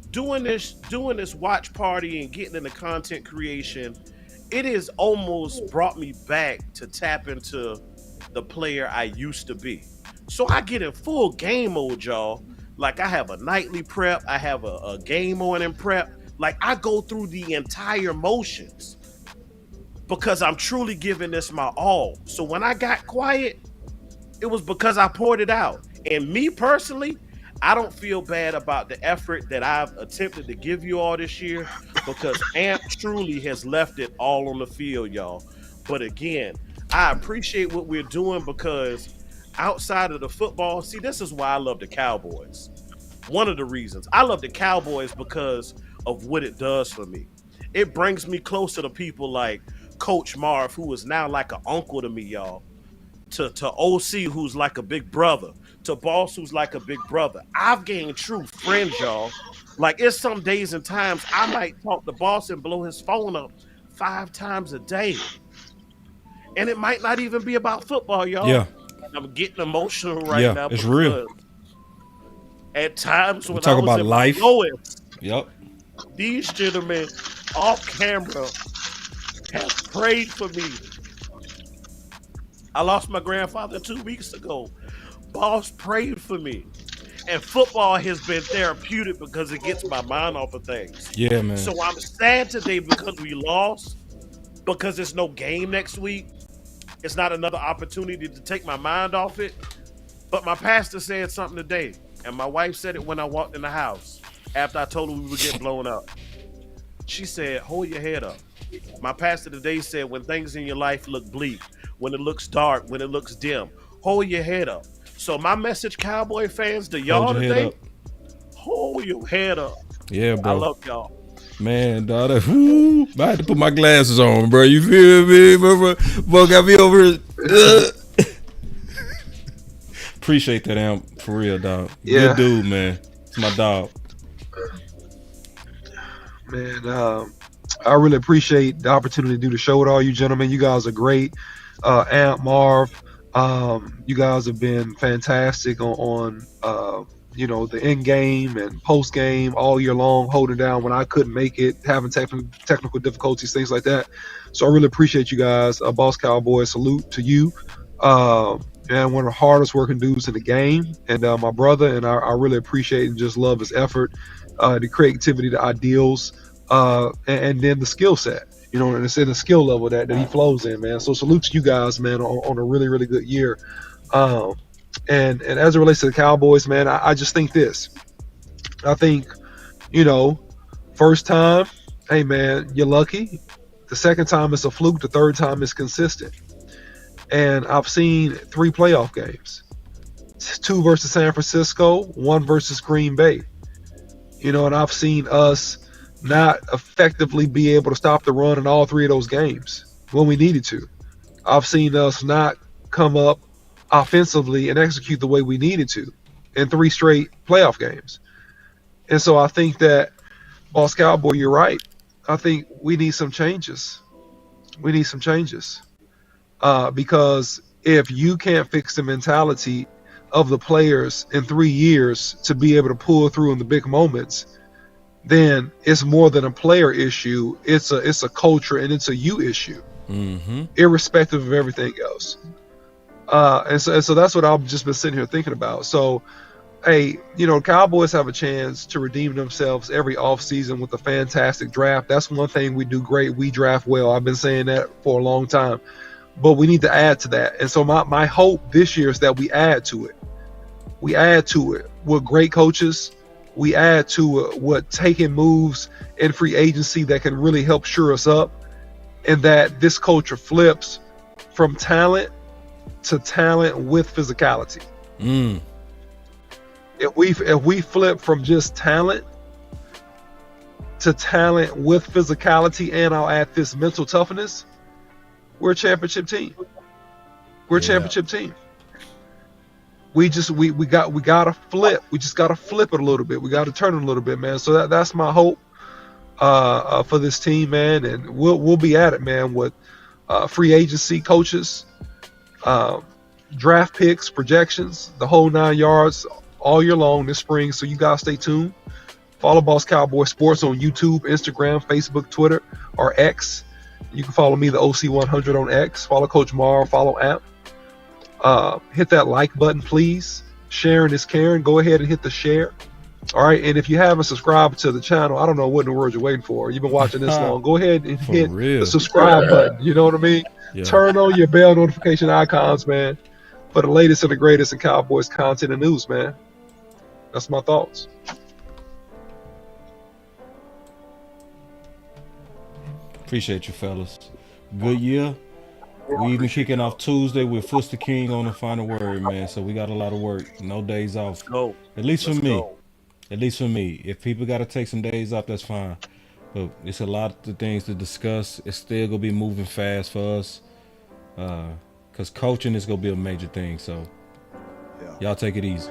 doing this watch party and getting into content creation, it has almost brought me back to tap into the player I used to be. So I get in full game mode, y'all. Like I have a nightly prep. I have a game morning prep. Like I go through the entire motions because I'm truly giving this my all. So when I got quiet, it was because I poured it out. And me personally, I don't feel bad about the effort that I've attempted to give you all this year because Amp truly has left it all on the field, y'all. But again, I appreciate what we're doing because outside of the football, see, this is why I love the Cowboys. One of the reasons I love the Cowboys because of what it does for me. It brings me closer to people like Coach Marv, who is now like an uncle to me, y'all. To OC, who's like a big brother. To Boss, who's like a big brother. I've gained true friends, y'all. Like, it's some days and times I might talk to Boss and blow his phone up 5 times a day. And it might not even be about football, y'all. Yeah. I'm getting emotional right now. It's real. At times when talk I was about in life. my lowest, Yep. these gentlemen off camera have prayed for me. I lost my grandfather 2 weeks ago. Boss prayed for me. And football has been therapeutic because it gets my mind off of things. Yeah, man. So I'm sad today because we lost, because there's no game next week. It's not another opportunity to take my mind off it. But my pastor said something today, and my wife said it when I walked in the house after I told her we would get blown up. She said, hold your head up. My pastor today said, when things in your life look bleak, when it looks dark, when it looks dim, hold your head up. So my message, Cowboy fans, to y'all today, hold your head up. Yeah, bro. I love y'all. Man, dog, I had to put my glasses on, bro. You feel me, bro? Got me over here. Appreciate that, Amp, for real, dog. Yeah. Good dude, man. It's my dog. Man, I really appreciate the opportunity to do the show with all you gentlemen. You guys are great. Amp, Marv, you guys have been fantastic on the end game and post game all year long, holding down when I couldn't make it, having technical difficulties, things like that. So I really appreciate you guys. Boss Cowboy, salute to you. And one of the hardest working dudes in the game, and my brother, and I really appreciate and just love his effort, the creativity, the ideals, and then the skill set. And it's in the skill level that he flows in, man. So salute to you guys, man, on a really, really good year. And as it relates to the Cowboys, man, I just think this. I think, first time, hey, man, you're lucky. The second time it's a fluke. The third time it's consistent. And I've seen 3 playoff games. 2 versus San Francisco, 1 versus Green Bay. And I've seen us not effectively be able to stop the run in all 3 of those games when we needed to. I've seen us not come up offensively and execute the way we needed to in 3 straight playoff games. And so I think that, Boss Cowboy, you're right. I think we need some changes. Because if you can't fix the mentality of the players in 3 years to be able to pull through in the big moments, then it's more than a player issue. It's a culture and it's a you issue, irrespective of everything else. And so that's what I've just been sitting here thinking about. So, hey, Cowboys have a chance to redeem themselves every offseason with a fantastic draft. That's one thing we do great. We draft well. I've been saying that for a long time. But we need to add to that. And so my hope this year is that we add to it. We add to it with great coaches. We add to it with taking moves in free agency that can really help shore us up, and that this culture flips from talent to talent with physicality. If we flip from just talent to talent with physicality, and I'll add this mental toughness, we're a championship team. We're a championship team. We gotta flip. We just gotta flip it a little bit. We gotta turn it a little bit, man. So that's my hope for this team, man. And we'll be at it, man, with free agency, coaches, draft picks, projections, the whole 9 yards all year long this spring. So you guys stay tuned. Follow Boss Cowboy Sports on YouTube, Instagram, Facebook, Twitter, or X. You can follow me, the OC100 on X. Follow Coach Mar. Follow Amp. Hit that like button, please. Sharing is caring. Go ahead and hit the share. All right. And if you haven't subscribed to the channel, I don't know what in the world you're waiting for. You've been watching this long. Go ahead and hit the subscribe button. You know what I mean? Yeah. Turn on your bell notification icons, man, for the latest and the greatest in Cowboys content and news, man. That's my thoughts. Appreciate you, fellas. Good year. We even kicking off Tuesday with Foster King on the final word, man. So we got a lot of work. No days off. Go. At least for me. At least for me. If people got to take some days off, that's fine. But it's a lot of things to discuss. It's still going to be moving fast for us. Because coaching is going to be a major thing. So y'all take it easy.